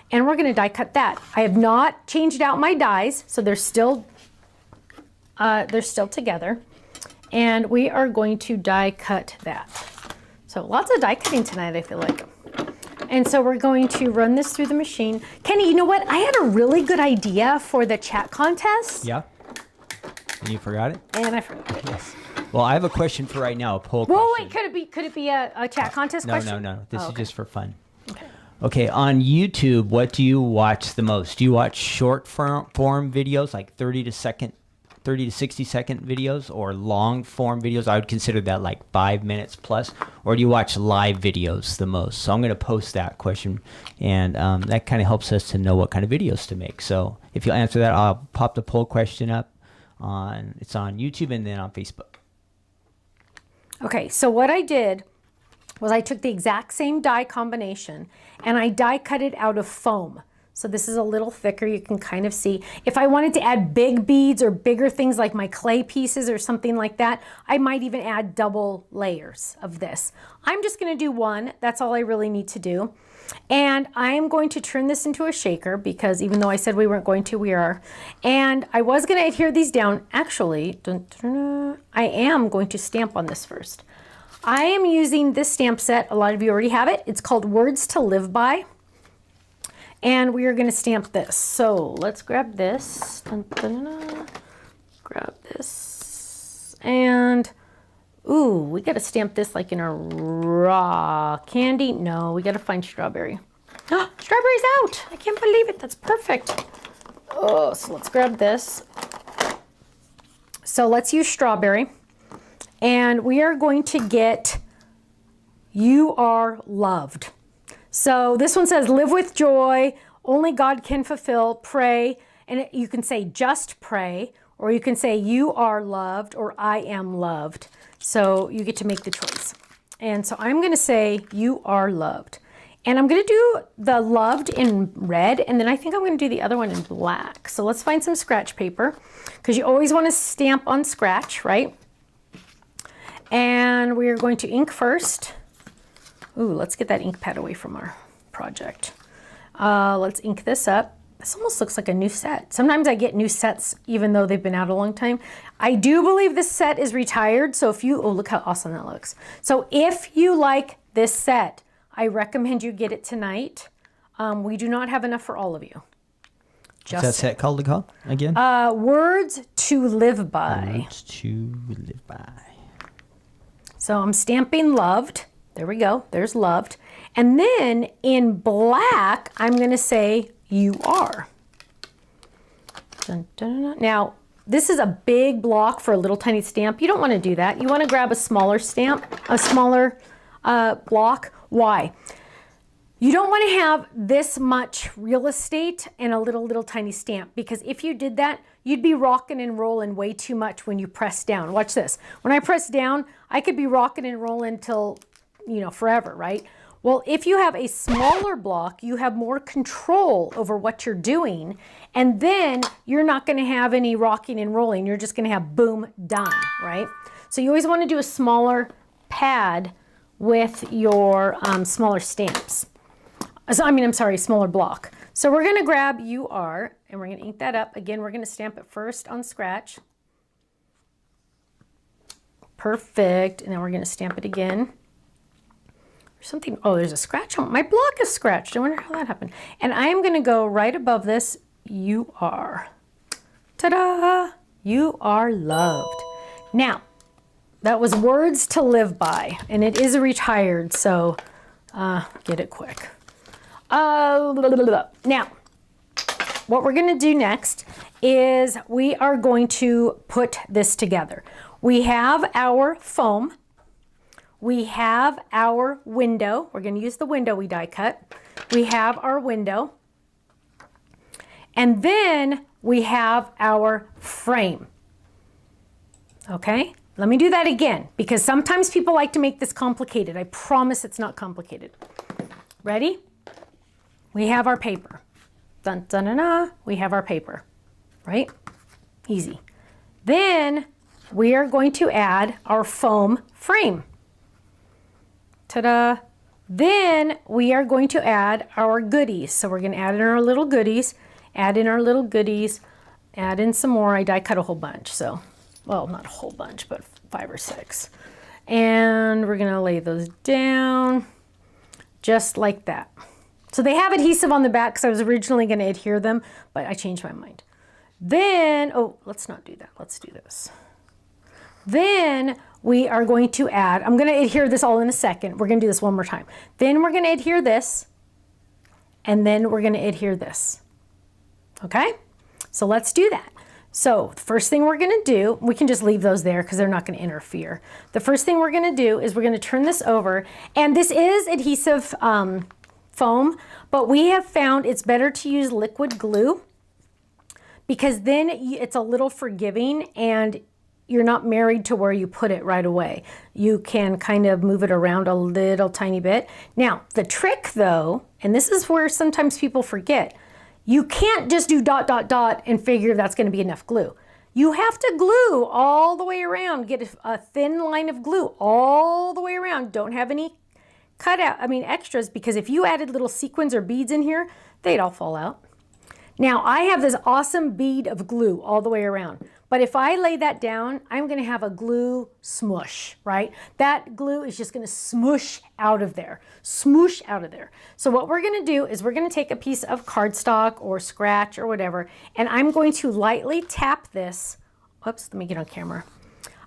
and we're gonna die cut that. I have not changed out my dies, so they're still together, and we are going to die cut that. So lots of die cutting tonight, I feel like. And so we're going to run this through the machine. Kenny, you know what? I had a really good idea for the chat contest. Yeah? And you forgot it? And I forgot it. Yes. Well, I have a question for right now, a poll Whoa, question. wait, could it be a chat contest No, question? no. This is okay. just for fun. Okay. Okay, on YouTube, what do you watch the most? Do you watch short form videos, like 30 to 60 second videos, or long form videos? I would consider that like 5 minutes plus. Or do you watch live videos the most? So I'm going to post that question, and that kind of helps us to know what kind of videos to make. So if you'll answer that, I'll pop the poll question up. It's on YouTube and then on Facebook. Okay, so what I did was I took the exact same die combination and I die cut it out of foam. So this is a little thicker, you can kind of see. If I wanted to add big beads or bigger things like my clay pieces or something like that, I might even add double layers of this. I'm just gonna do one, that's all I really need to do. And I am going to turn this into a shaker because even though I said we weren't going to, we are. And I was gonna adhere these down. Actually, I am going to stamp on this first. I am using this stamp set, a lot of you already have it. It's called Words to Live By. And we are gonna stamp this. So let's grab this. Grab this. And, ooh, we gotta stamp this like in a raw candy. No, we gotta find strawberry. Oh, strawberry's out. I can't believe it, that's perfect. Oh, so let's grab this. So let's use strawberry. And we are going to get You Are Loved. So this one says, live with joy, only God can fulfill, pray. And you can say just pray, or you can say you are loved, or I am loved. So you get to make the choice. And so I'm gonna say you are loved. And I'm gonna do the loved in red, and then I think I'm gonna do the other one in black. So let's find some scratch paper, because you always wanna stamp on scratch, right? And we are going to ink first. Ooh, let's get that ink pad away from our project. Let's ink this up. This almost looks like a new set. Sometimes I get new sets even though they've been out a long time. I do believe this set is retired, so if you, oh, look how awesome that looks. So if you like this set, I recommend you get it tonight. We do not have enough for all of you. What's that set called again? Words to Live By. Words to Live By. So I'm stamping loved. There we go. There's loved. And then in black, I'm going to say you are. Dun, dun, dun, dun. Now, this is a big block for a little tiny stamp. You don't want to do that. You want to grab a smaller stamp, a smaller block. Why? You don't want to have this much real estate in a little tiny stamp, because if you did that, you'd be rocking and rolling way too much when you press down. Watch this. When I press down, I could be rocking and rolling till, you know, forever, right? Well, if you have a smaller block, you have more control over what you're doing, and then you're not going to have any rocking and rolling. You're just going to have boom, done, right? So you always want to do a smaller pad with your smaller stamps. So, I'm sorry, smaller block. So we're going to grab You Are, and we're going to ink that up. Again, we're going to stamp it first on scratch. Perfect. And then we're going to stamp it again. There's something, oh, there's a scratch on my block is scratched. I wonder how that happened. And I am going to go right above this, You Are. Ta-da! You are loved. Now, that was Words to Live By, and it is retired, so get it quick. Now, what we're going to do next is we are going to put this together. We have our foam. We have our window. We're going to use the window we die cut. We have our window. And then we have our frame. Okay? Let me do that again, because sometimes people like to make this complicated. I promise it's not complicated. Ready? We have our paper. Dun, dun, dun, dun. We have our paper, right? Easy. Then we are going to add our foam frame. Ta-da. Then we are going to add our goodies. So we're going to add in our little goodies, add in our little goodies, add in some more. I die cut a whole bunch, so, well, not a whole bunch, but 5 or 6. And we're going to lay those down just like that. So they have adhesive on the back because I was originally going to adhere them, but I changed my mind. Then, oh, let's not do that. Let's do this. Then we are going to add, I'm going to adhere this all in a second. We're going to do this one more time. Then we're going to adhere this, and then we're going to adhere this. Okay? So let's do that. So the first thing we're going to do, we can just leave those there because they're not going to interfere. The first thing we're going to do is we're going to turn this over, and this is adhesive foam, but we have found it's better to use liquid glue because then it's a little forgiving and you're not married to where you put it right away. You can kind of move it around a little tiny bit. Now, the trick though, and this is where sometimes people forget, you can't just do dot, dot, dot and figure that's going to be enough glue. You have to glue all the way around, get a thin line of glue all the way around. Don't have any extras, because if you added little sequins or beads in here, they'd all fall out. Now, I have this awesome bead of glue all the way around, but if I lay that down, I'm going to have a glue smush, right? That glue is just going to smoosh out of there, smoosh out of there. So what we're going to do is we're going to take a piece of cardstock or scratch or whatever, and I'm going to lightly tap this. Whoops, let me get on camera.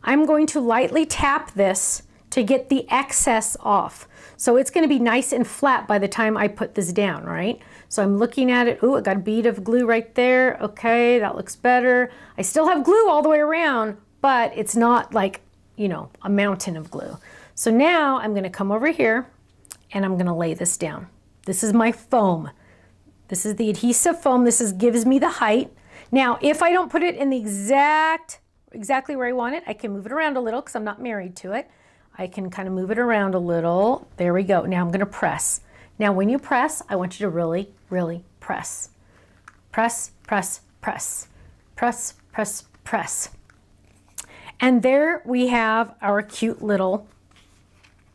I'm going to lightly tap this to get the excess off. So it's going to be nice and flat by the time I put this down, right? So I'm looking at it. Ooh, I got a bead of glue right there. Okay, that looks better. I still have glue all the way around, but it's not like, you know, a mountain of glue. So now I'm going to come over here and I'm going to lay this down. This is my foam. This is the adhesive foam. This gives me the height. Now, if I don't put it in the exactly where I want it, I can move it around a little because I'm not married to it. I can kind of move it around a little. There we go. Now I'm going to press. Now when you press, I want you to really, really press. Press, press, press. Press, press, press. And there we have our cute little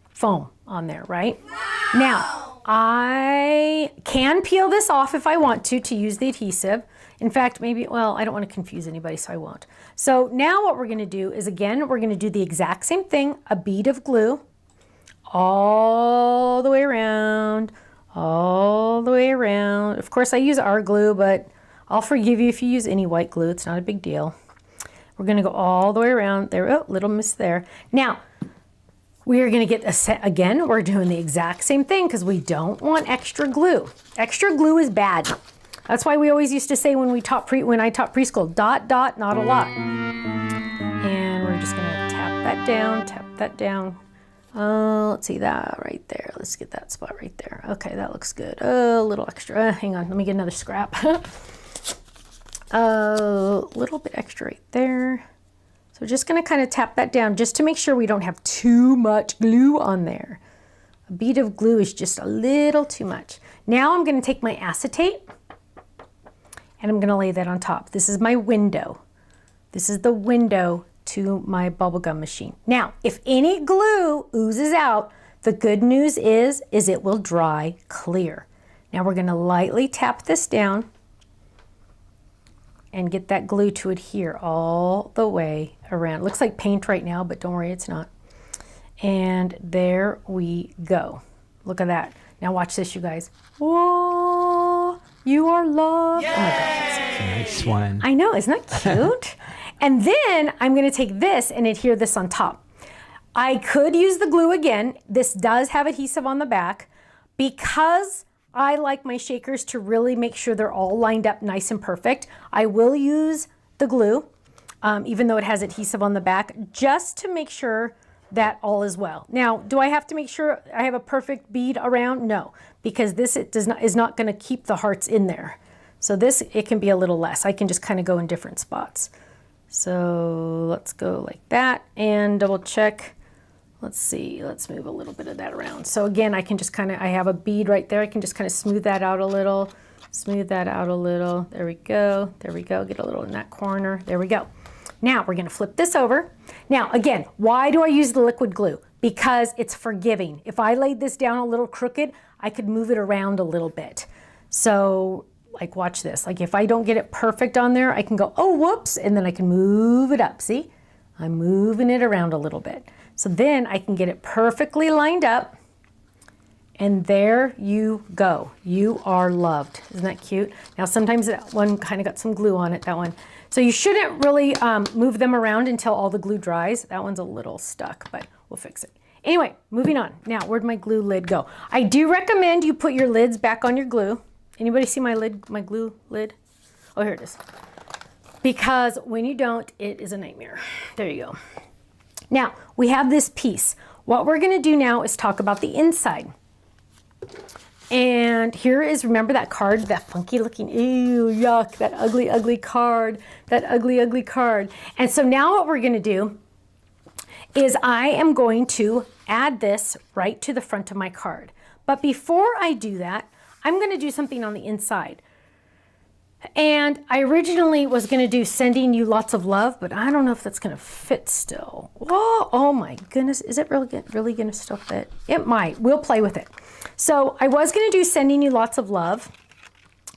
foam on there, right? Wow. Now, I can peel this off if I want to use the adhesive. In fact, maybe, well, I don't want to confuse anybody, so I won't. So now what we're going to do is, again, we're going to do the exact same thing, a bead of glue all the way around, all the way around. Of course, I use our glue, but I'll forgive you if you use any white glue. It's not a big deal. We're going to go all the way around there. Oh, little miss there. Now, we are going to get a set again. We're doing the exact same thing because we don't want extra glue. Extra glue is bad. That's why we always used to say when I taught preschool, dot, dot, not a lot. And we're just gonna tap that down. Let's see that right there. Let's get that spot right there. Okay, that looks good. A little extra, hang on, let me get another scrap. A little bit extra right there. So just gonna kind of tap that down just to make sure we don't have too much glue on there. A bead of glue is just a little too much. Now I'm gonna take my acetate, and I'm going to lay that on top. This is my window. This is the window to my bubblegum machine. Now, if any glue oozes out, the good news is it will dry clear. Now we're going to lightly tap this down and get that glue to adhere all the way around. It looks like paint right now, but don't worry, it's not. And there we go. Look at that. Now watch this, you guys. Whoa, you are loved. Yay! Oh my gosh, that's a nice one. I know, isn't that cute? And then I'm gonna take this and adhere this on top. I could use the glue again. This does have adhesive on the back. Because I like my shakers to really make sure they're all lined up nice and perfect, I will use the glue, even though it has adhesive on the back, just to make sure that all is well. Now, do I have to make sure I have a perfect bead around? No, because this is not going to keep the hearts in there. So this, it can be a little less. I can just kind of go in different spots. So let's go like that and double check. Let's see, let's move a little bit of that around. So again, I can just kind of, I have a bead right there. I can just kind of smooth that out a little, smooth that out a little. There we go, there we go. Get a little in that corner. There we go. Now we're going to flip this over. Now again, why do I use the liquid glue? Because it's forgiving. If I laid this down a little crooked, I could move it around a little bit. So like watch this. Like if I don't get it perfect on there, I can go, oh whoops, and then I can move it up. See? I'm moving it around a little bit. So then I can get it perfectly lined up And there you go. You are loved. Isn't that cute? Now, sometimes that one kind of got some glue on it, that one. So you shouldn't really move them around until all the glue dries. That one's a little stuck, but we'll fix it. Anyway, moving on. Now, where'd my glue lid go? I do recommend you put your lids back on your glue. Anybody see my lid, my glue lid? Oh, here it is. Because when you don't, it is a nightmare. There you go. Now, we have this piece. What we're gonna do now is talk about the inside. And here is, remember that card, that funky looking, ew, yuck, that ugly, ugly card, that ugly, ugly card. And so now what we're gonna do is I am going to add this right to the front of my card. But before I do that, I'm gonna do something on the inside. And I originally was gonna do sending you lots of love, but I don't know if that's gonna fit still. Whoa, oh my goodness, is it really gonna still fit? It might, we'll play with it. So I was gonna do sending you lots of love,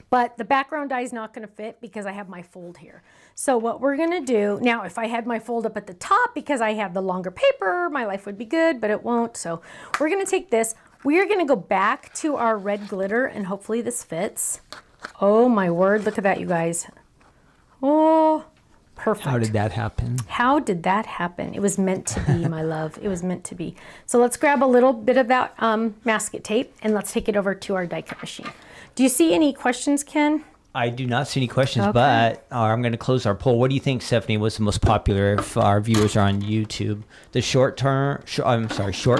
but the background die is not gonna fit because I have my fold here. So what we're gonna do, now if I had my fold up at the top because I have the longer paper, my life would be good, but it won't. So we're gonna take this, we are gonna go back to our red glitter and hopefully this fits. Oh my word, look at that, you guys. Oh, perfect. How did that happen? How did that happen? It was meant to be, my love. It was meant to be. So let's grab a little bit of that masket tape and let's take it over to our die cut machine. Do you see any questions, Ken? I do not see any questions, Okay. but I'm going to close our poll. What do you think, Stephanie, was the most popular if our viewers are on YouTube? The short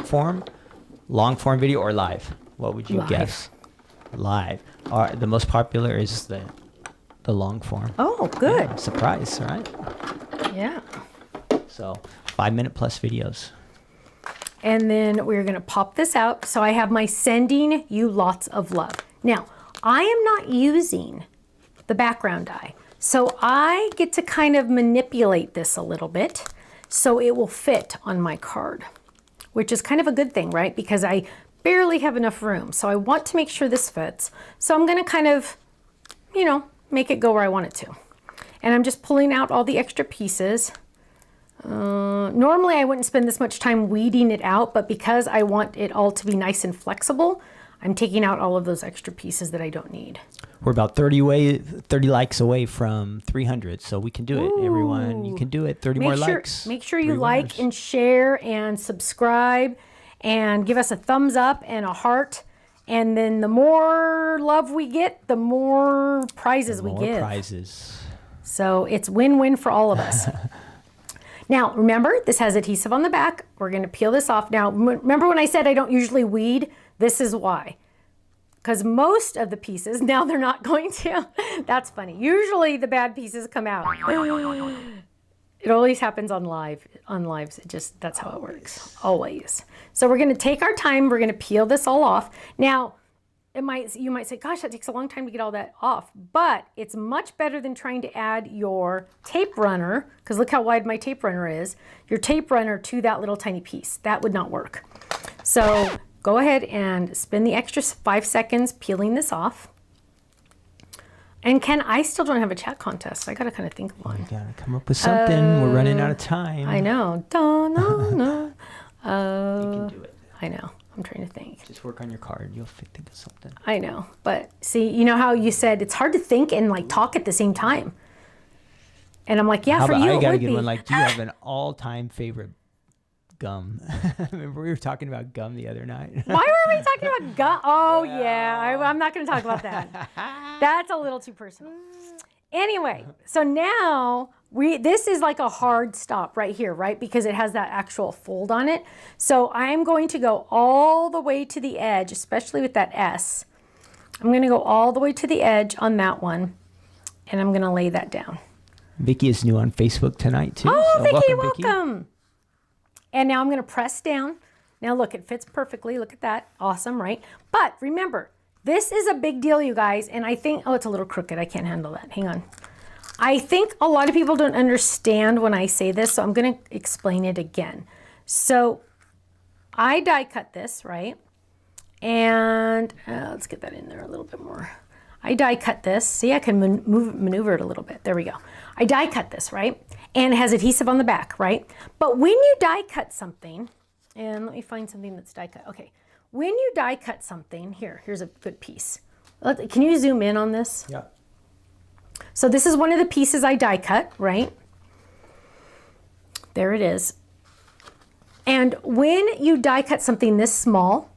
form, long form video, or live? What would you Live. guess? Live. The most popular is the long form. Oh, good. Yeah, surprise, right? Yeah. So 5-minute plus videos. And then we're gonna pop this out. So I have my sending you lots of love. Now, I am not using the background die. So I get to kind of manipulate this a little bit so it will fit on my card, which is kind of a good thing, right? Because I barely have enough room. So I want to make sure this fits. So I'm gonna kind of, you know, make it go where I want it to. And I'm just pulling out all the extra pieces. Normally I wouldn't spend this much time weeding it out, but because I want it all to be nice and flexible, I'm taking out all of those extra pieces that I don't need. We're about 30 likes away from 300, so we can do it. Ooh. Everyone, you can do it. 30 more likes. Make sure you 3 like winners. and share and subscribe and give us a thumbs up and a heart. And then the more love we get, the more prizes we give. More prizes. So it's win-win for all of us. Now, remember, this has adhesive on the back. We're going to peel this off. Now, remember when I said I don't usually weed? This is why. Because most of the pieces, now they're not going to. That's funny. Usually the bad pieces come out. It always happens on lives. It just, that's how it works. Always. So we're going to take our time. We're going to peel this all off. Now, you might say, gosh, that takes a long time to get all that off. But it's much better than trying to add your tape runner, because look how wide my tape runner is, your tape runner to that little tiny piece. That would not work. So go ahead and spend the extra 5 seconds peeling this off. And Ken, I still don't have a chat contest. I got to kind of think of one. You gotta come up with something. We're running out of time. I know. Da-na-na. You can do it. I know. I'm trying to think. Just work on your card. You'll think of something. I know. But see, you know how you said it's hard to think and like talk at the same time. And I'm like, yeah, How for about you I it gotta would get be. one. Like, do you have an all-time favorite gum? Remember we were talking about gum the other night. Why were we talking about gum? Oh, yeah. I'm not going to talk about that. That's a little too personal. Anyway, so now this is like a hard stop right here, right? Because it has that actual fold on it. So I'm going to go all the way to the edge, especially with that S. I'm going to go all the way to the edge on that one, and I'm going to lay that down. Vicky is new on Facebook tonight too. Oh, so Vicky, Vicky. welcome. And now I'm going to press down. Now look, it fits perfectly. Look at that. Awesome, right? But remember, this is a big deal, you guys. And I think, oh, it's a little crooked. I can't handle that. Hang on. I think a lot of people don't understand when I say this, so I'm going to explain it again. So I die cut this, right? And let's get that in there a little bit more. I die cut this. See, I can maneuver it a little bit. There we go. I die cut this, right? And it has adhesive on the back, right? But when you die cut something, and let me find something that's die cut. Okay. when you die cut something, here's a good piece. Can you zoom in on this? Yeah. So this is one of the pieces I die cut, right? There it is. And when you die cut something this small,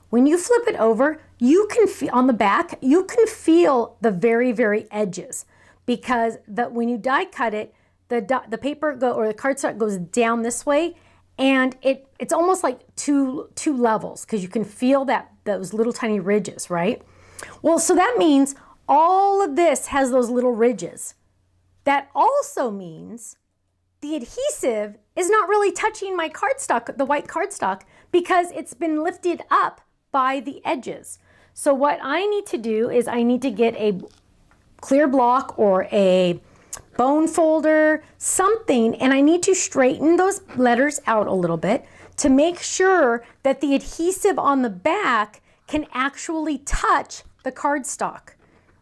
when you flip it over, you can feel on the back, you can feel the very, very edges, because when you die cut it, the paper or the cardstock goes down this way, and it's almost like two levels, because you can feel those little tiny ridges, right? Well, so that means all of this has those little ridges. That also means the adhesive is not really touching my cardstock, the white cardstock, because it's been lifted up by the edges. So what I need to do is I need to get a clear block or a bone folder, something, and I need to straighten those letters out a little bit to make sure that the adhesive on the back can actually touch the cardstock,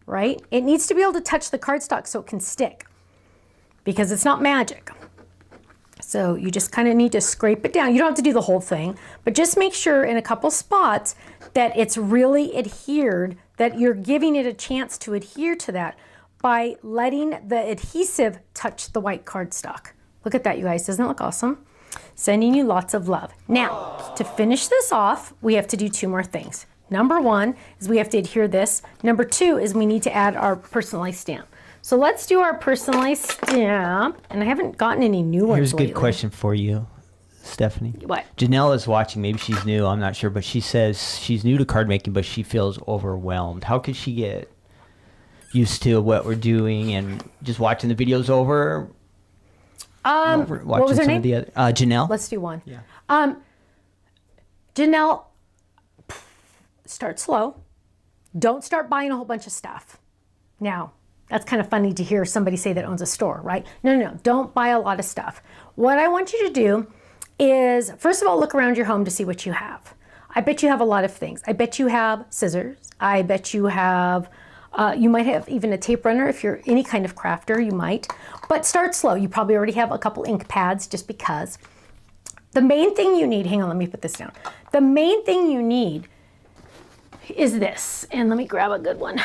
right? It needs to be able to touch the cardstock so it can stick, because it's not magic. So you just kind of need to scrape it down. You don't have to do the whole thing, but just make sure in a couple spots that it's really adhered, that you're giving it a chance to adhere to that by letting the adhesive touch the white cardstock. Look at that, you guys. Doesn't it look awesome? Sending you lots of love. Now, to finish this off, we have to do 2 more things. Number 1 is we have to adhere this. Number 2 is we need to add our personalized stamp. So let's do our personalized stamp, and I haven't gotten any new ones Here's a good lately. question for you, Stephanie. What? Janelle is watching. Maybe she's new. I'm not sure, but she says she's new to card making, but she feels overwhelmed. How could she get used to what we're doing and just watching the videos over? What was her name? Janelle. Let's do one. Yeah. Janelle, start slow. Don't start buying a whole bunch of stuff. Now, that's kind of funny to hear somebody say that owns a store, right? No. Don't buy a lot of stuff. What I want you to do is, first of all, look around your home to see what you have. I bet you have a lot of things. I bet you have scissors. I bet you have, you might have even a tape runner. If you're any kind of crafter, you might. But start slow. You probably already have a couple ink pads just because. The main thing you need, hang on, let me put this down. The main thing you need is this, and let me grab a good one.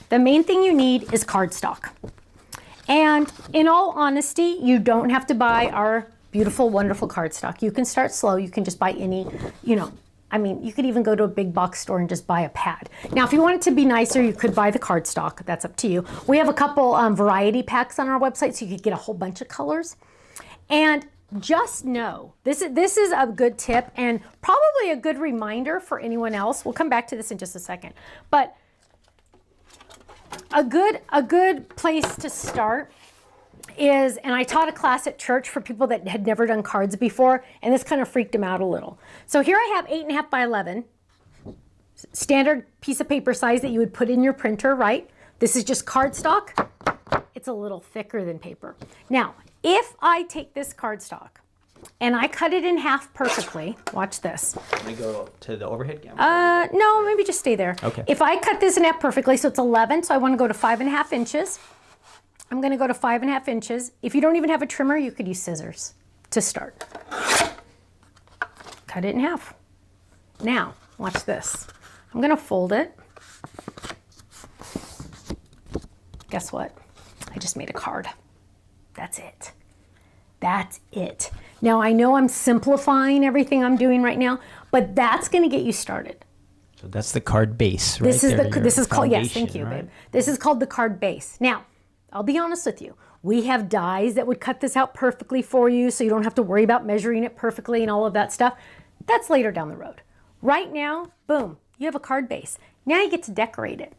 The main thing you need is cardstock. And in all honesty, you don't have to buy our beautiful, wonderful cardstock. You can start slow. You can just buy any, you could even go to a big box store and just buy a pad. Now, if you want it to be nicer, you could buy the cardstock. That's up to you. We have a couple variety packs on our website, so you could get a whole bunch of colors. And just know, this is a good tip and probably a good reminder for anyone else. We'll come back to this in just a second. But a good place to start is, and I taught a class at church for people that had never done cards before, and this kind of freaked them out a little. So here I have 8.5 by 11, standard piece of paper size that you would put in your printer, right? This is just cardstock. It's a little thicker than paper. Now, if I take this cardstock and I cut it in half perfectly, watch this. Can we go to the overhead camera? No, maybe just stay there. Okay. If I cut this in half perfectly, so it's 11, so I want to go to 5.5 inches. I'm going to go to 5.5 inches. If you don't even have a trimmer, you could use scissors to start. Cut it in half. Now, watch this. I'm going to fold it. Guess what? I just made a card. That's it. That's it. Now, I know I'm simplifying everything I'm doing right now, but that's going to get you started. So that's the card base, right? This is called, yes, thank you, right? babe. This is called the card base. Now, I'll be honest with you. We have dies that would cut this out perfectly for you, so you don't have to worry about measuring it perfectly and all of that stuff. That's later down the road. Right now, boom, you have a card base. Now you get to decorate it.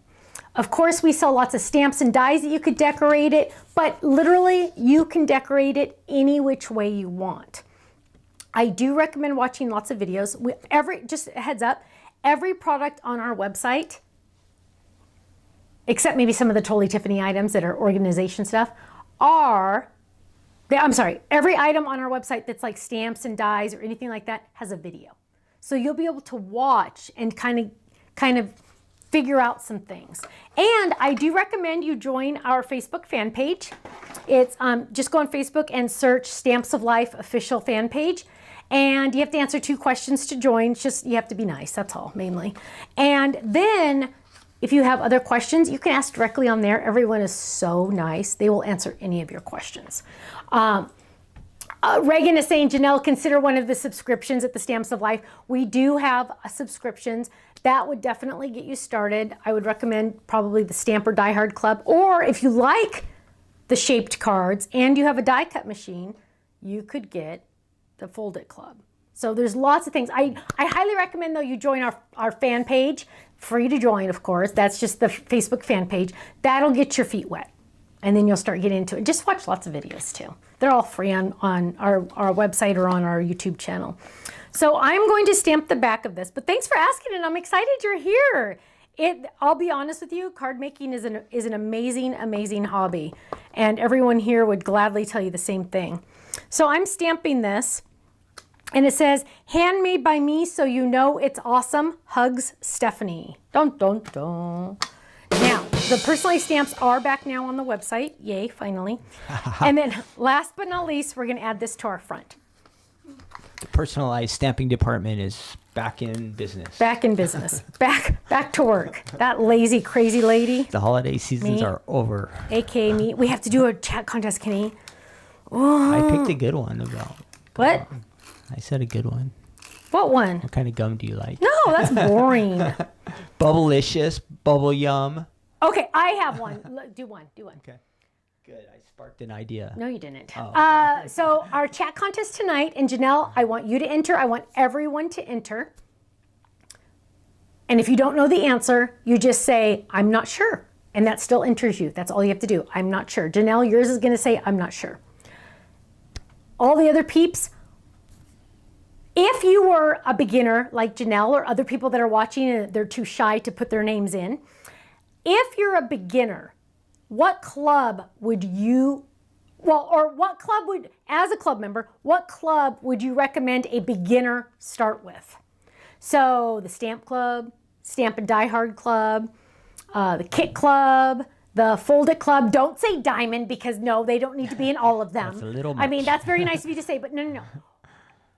Of course, we sell lots of stamps and dies that you could decorate it, but literally you can decorate it any which way you want. I do recommend watching lots of videos. Just a heads up, every product on our website, except maybe some of the Totally Tiffany items that are organization stuff, every item on our website that's like stamps and dies or anything like that has a video. So you'll be able to watch and kind of figure out some things. And I do recommend you join our Facebook fan page. It's just go on Facebook and search Stamps of Life official fan page. And you have to answer 2 questions to join. It's just, you have to be nice, that's all, mainly. And then if you have other questions, you can ask directly on there. Everyone is so nice. They will answer any of your questions. Reagan is saying, Janelle, consider one of the subscriptions at the Stamps of Life. We do have subscriptions. That would definitely get you started. I would recommend probably the Stamper Die Hard Club, or if you like the shaped cards and you have a die cut machine, you could get the Fold It Club. So there's lots of things. I highly recommend, though, you join our fan page. Free to join, of course. That's just the Facebook fan page. That'll get your feet wet. And then you'll start getting into it. Just watch lots of videos, too. They're all free on our website or on our YouTube channel. So I'm going to stamp the back of this. But thanks for asking, and I'm excited you're here. I'll be honest with you, card making is an amazing, amazing hobby. And everyone here would gladly tell you the same thing. So I'm stamping this. And it says, handmade by me, so you know it's awesome. Hugs, Stephanie. Dun, dun, dun. Now, the personalized stamps are back now on the website. Yay, finally. And then last but not least, we're going to add this to our front. The personalized stamping department is back in business. Back in business. back to work. That lazy, crazy lady. The holiday seasons are over. AKA me. We have to do a chat contest, Kenny. I picked a good one about. What? I said a good one. What one? What kind of gum do you like? No, that's boring. Bubblicious, Bubble Yum. Okay, I have one. Do one. Okay. Good. I sparked an idea. No, you didn't. Oh. So our chat contest tonight, and Janelle, I want you to enter. I want everyone to enter. And if you don't know the answer, you just say, I'm not sure. And that still enters you. That's all you have to do. I'm not sure. Janelle, yours is going to say, I'm not sure. All the other peeps, if you were a beginner like Janelle or other people that are watching and they're too shy to put their names in, if you're a beginner, what club would you, what club would, as a club member, what club would you recommend a beginner start with? So the Stamp Club, Stamp and Die Hard Club, the Kit Club, the Fold It Club. Don't say Diamond, because no, they don't need to be in all of them. That's a little much. I mean, that's very nice of you to say, but no.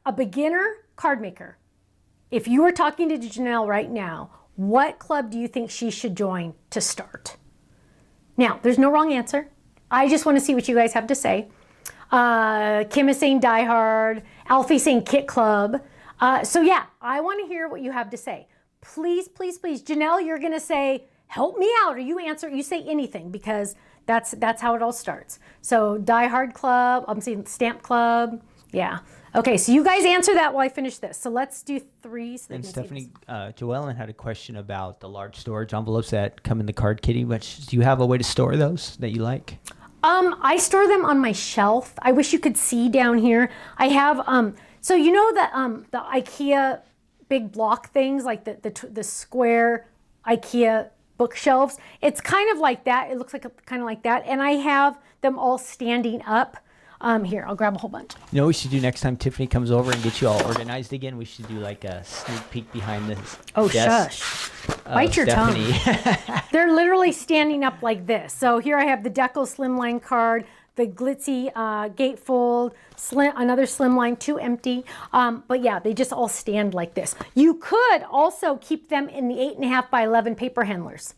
A beginner card maker, if you were talking to Janelle right now, what club do you think she should join to start? Now, there's no wrong answer. I just want to see what you guys have to say. Kim is saying Die Hard. Alfie's saying Kit Club. So yeah, I want to hear what you have to say. Please, please, please. Janelle, you're going to say, help me out, or you say anything, because that's how it all starts. So Die Hard Club, I'm saying Stamp Club. Yeah. Okay, so you guys answer that while I finish this. So let's do 3. So and Stephanie, Joellen had a question about the large storage envelopes that come in the card kitty. Which, do you have a way to store those that you like? I store them on my shelf. I wish you could see down here. I have, so you know the IKEA big block things, like the square IKEA bookshelves? It's kind of like that. It looks like kind of like that. And I have them all standing up. Here, I'll grab a whole bunch. You know what we should do next time Tiffany comes over and get you all organized again? We should do like a sneak peek behind this. Oh, desk shush. Bite your tongue. They're literally standing up like this. So here I have the Deco Slimline card, the glitzy gatefold, another Slimline, 2 empty. But yeah, they just all stand like this. You could also keep them in the 8.5 by 11 paper handlers.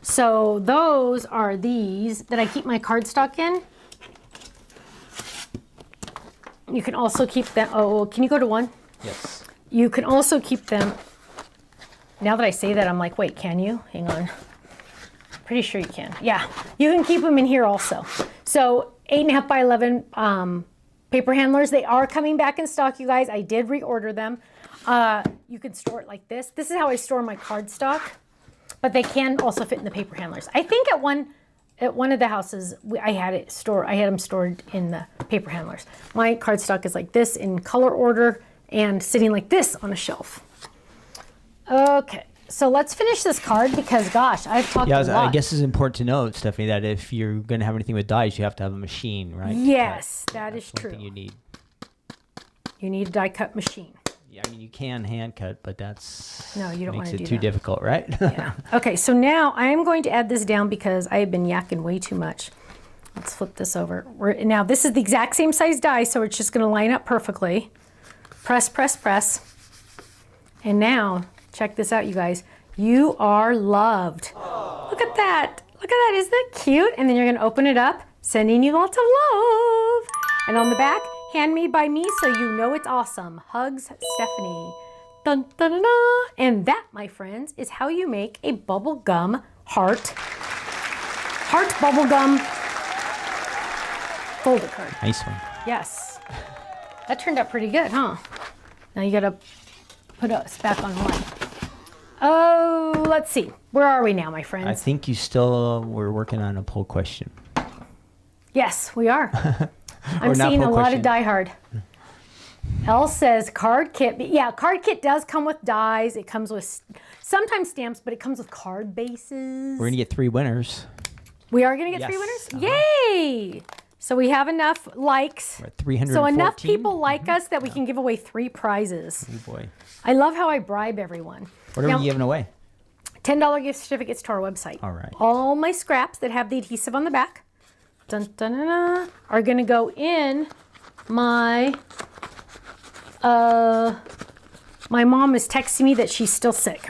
So those are these that I keep my cardstock in. You can also keep them, can you go to 1? Yes. You can also keep them, now that I say that, I'm like, wait, can you? Hang on. Pretty sure you can. Yeah, you can keep them in here also. So 8.5 by 11 paper handlers, they are coming back in stock, you guys. I did reorder them. You can store it like this. This is how I store my cardstock, but they can also fit in the paper handlers. I think at one of the houses, I had them stored in the paper handlers. My cardstock is like this in color order and sitting like this on a shelf. Okay, so let's finish this card because, gosh, I've talked a lot. I guess it's important to note, Stephanie, that if you're going to have anything with dies, you have to have a machine, right? Yes, that is true. One thing you need. You need a die cut machine. Yeah, I mean, you can hand cut, but that's no, you don't want to do that. Makes it too difficult, right? Yeah. Okay, so now I'm going to add this down because I have been yakking way too much. Let's flip this over. Now this is the exact same size die, so it's just going to line up perfectly. Press, press, press. And now, check this out, you guys. You are loved. Look at that. Look at that. Isn't that cute? And then you're going to open it up, sending you lots of love. And on the back, handmade by me, so you know it's awesome. Hugs, Stephanie. Dun, dun, dun, dun. And that, my friends, is how you make a bubblegum heart bubblegum folder card. Nice one. Yes. That turned out pretty good, huh? Now you gotta put us back on one. Oh, let's see. Where are we now, my friends? I think you still were working on a poll question. Yes, we are. I'm not seeing a poll lot question. of Die Hard. Elle says card kit. Yeah, card kit does come with dies. It comes with sometimes stamps, but it comes with card bases. We're gonna get 3 winners. We are going to get Yes. 3 winners? Yay! So we have enough likes. We're at 314. So enough people like us that we can give away 3 prizes. Oh boy. I love how I bribe everyone. What are Now, we giving away? $10 gift certificates to our website. All right. All my scraps that have the adhesive on the back dun, dun, dun, dun, are going to go in my... my mom is texting me that she's still sick.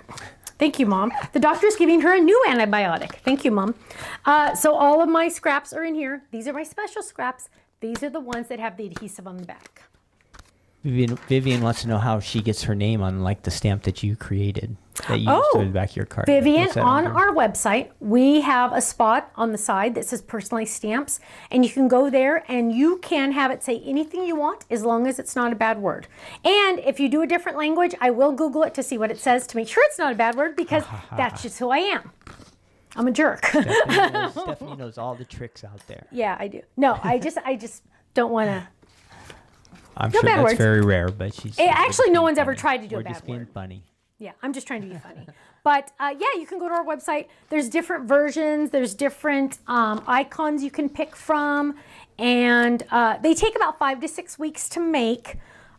Thank you, Mom. The doctor's giving her a new antibiotic. Thank you, Mom. So all of my scraps are in here. These are my special scraps. These are the ones that have the adhesive on the back. Vivian wants to know how she gets her name on like the stamp that you created that you used to the back of your card. Vivian, What's that on under? our website, we have a spot on the side that says personalized stamps, and you can go there and you can have it say anything you want as long as it's not a bad word. And if you do a different language, I will Google it to see what it says to make sure it's not a bad word because that's just who I am. I'm a jerk. Stephanie knows all the tricks out there. Yeah, I do. No, I just don't want to. I'm No sure bad that's words. very rare, but she's Actually, no being one's ever funny. tried to do a We're bad just being word. funny. Yeah, I'm just trying to be funny. But yeah, you can go to our website. There's different versions. There's different icons you can pick from. And they take about 5 to 6 weeks to make.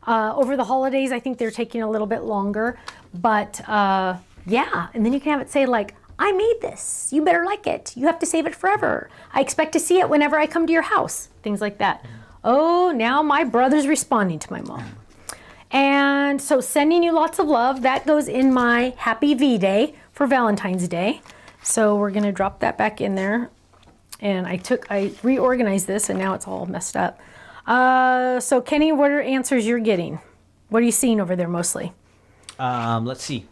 Over the holidays, I think they're taking a little bit longer. But yeah, and then you can have it say like, I made this. You better like it. You have to save it forever. I expect to see it whenever I come to your house. Things like that. Oh, now my brother's responding to my mom. And so sending you lots of love. That goes in my Happy V-Day for Valentine's Day. So we're going to drop that back in there. And I reorganized this and now it's all messed up. So Kenny, what are answers you're getting? What are you seeing over there mostly? Let's see.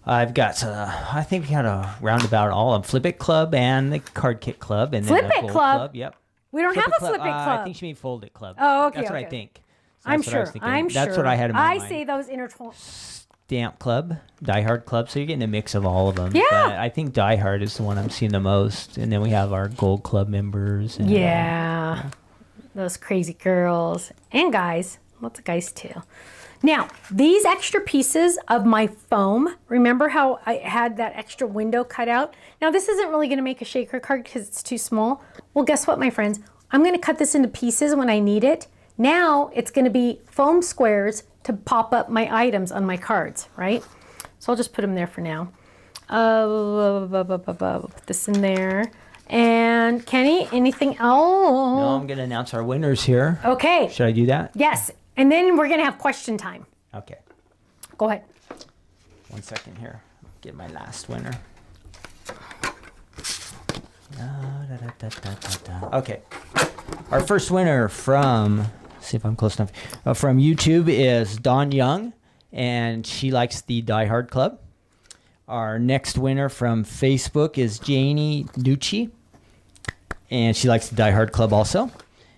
I've got, I think we got a roundabout all of Flip It Club and the Card Kit Club. And Flip then the It Gold Club? Yep. We don't Flip have It a Flip It Club. I think she mean Fold It Club. Oh, okay, That's what I okay. think. So I'm that's what I was sure. thinking. I'm That's sure. what I had in my mind. I say those intertwined. Stamp Club, Die Hard Club. So you're getting a mix of all of them. Yeah. But I think Die Hard is the one I'm seeing the most. And then we have our Gold Club members. And, Yeah. Those crazy girls and guys. Lots of guys too. Now, these extra pieces of my foam, remember how I had that extra window cut out? Now, this isn't really going to make a shaker card because it's too small. Well, guess what, my friends? I'm going to cut this into pieces when I need it. Now, it's going to be foam squares to pop up my items on my cards, right? So I'll just put them there for now. Put this in there. And Kenny, anything else? No, I'm going to announce our winners here. Okay. Should I do that? Yes. And then we're going to have question time. Okay. Go ahead. 1 second here. Get my last winner. Okay. Our first winner from, see if I'm close enough, from YouTube is Dawn Young, and she likes the Die Hard Club. Our next winner from Facebook is Janie Nucci, and she likes the Die Hard Club also.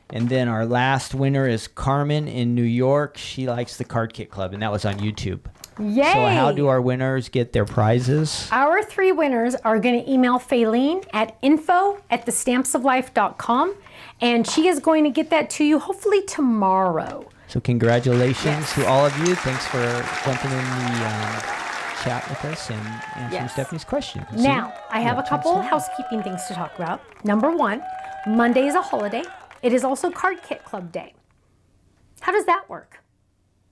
And then our last winner is Carmen in New York. She likes the Card Kit Club, and that was on YouTube. Yay! So how do our winners get their prizes? Our 3 winners are going to email Faylene at info@thestampsoflife.com, and she is going to get that to you hopefully tomorrow. So congratulations to all of you. Thanks for jumping in the chat with us and answering Yes. Stephanie's questions. Now, I have a couple housekeeping things to talk about. Number 1, Monday is a holiday. It is also Card Kit Club Day. How does that work?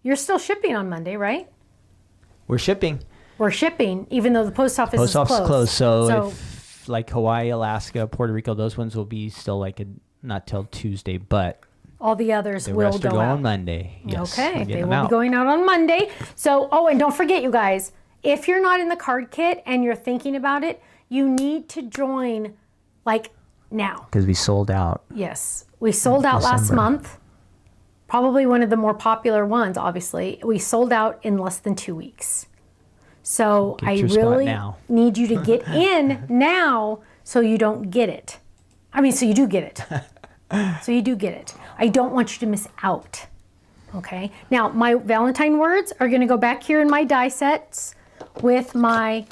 You're still shipping on Monday, right? We're shipping. We're shipping, even though the post office is closed. Post office closed. So if like Hawaii, Alaska, Puerto Rico, those ones will be still like not till Tuesday, but All the others The will rest go are going out. Monday. Yes, Okay, we'll get they them will out. be going out on Monday. So, oh, and don't forget, you guys, if you're not in the card kit and you're thinking about it, you need to join like now. Because we sold out. Yes, we sold out last December. month. Probably one of the more popular ones, obviously. We sold out in less than 2 weeks. So Get I your spot really now. need you to get in now so you don't get it. I mean, so you do get it. So you do get it. I don't want you to miss out. Okay. Now, my Valentine words are going to go back here in my die sets with my,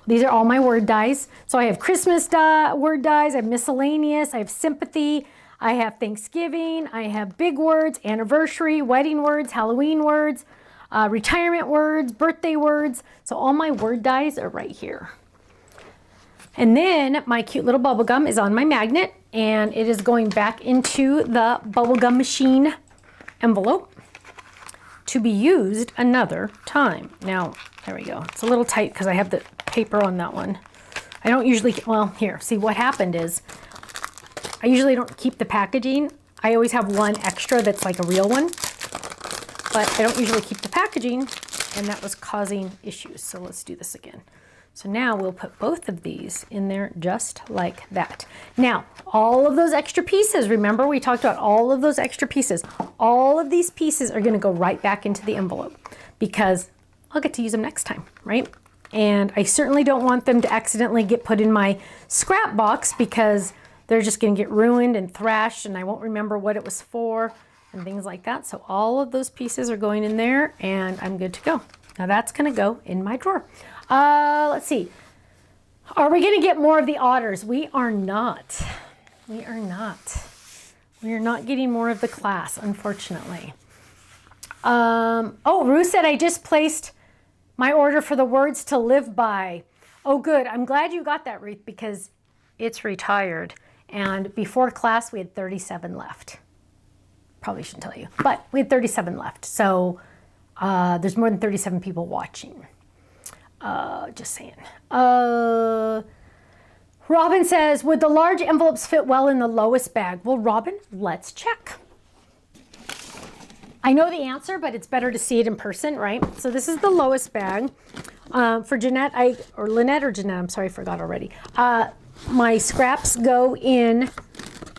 these are all my word dies. So I have Christmas word dies, I have miscellaneous, I have sympathy, I have Thanksgiving, I have big words, anniversary, wedding words, Halloween words, retirement words, birthday words. So all my word dies are right here. And then my cute little bubble gum is on my magnet, and it is going back into the Bubblegum Machine envelope to be used another time. Now, there we go. It's a little tight because I have the paper on that one. I don't usually, well, here, see what happened is I usually don't keep the packaging. I always have one extra that's like a real one, but I don't usually keep the packaging, and that was causing issues. So let's do this again. So now we'll put both of these in there just like that. Now, all of those extra pieces, remember we talked about all of those extra pieces. All of these pieces are gonna go right back into the envelope because I'll get to use them next time, right? And I certainly don't want them to accidentally get put in my scrap box because they're just gonna get ruined and thrashed and I won't remember what it was for and things like that. So all of those pieces are going in there and I'm good to go. Now that's gonna go in my drawer. Let's see. Are we gonna get more of the otters? We are not. We are not. We are not getting more of the class, unfortunately. Oh, Ruth said I just placed my order for the words to live by. Oh, good. I'm glad you got that, Ruth, because it's retired. And before class, we had 37 left. Probably shouldn't tell you, but we had 37 left. So there's more than 37 people watching. Just saying. Robin says, would the large envelopes fit well in the lowest bag? Well, Robin, let's check. I know the answer, but it's better to see it in person, right? So this is the lowest bag. For Jeanette, or Lynette or Jeanette, I'm sorry, I forgot already. My scraps go in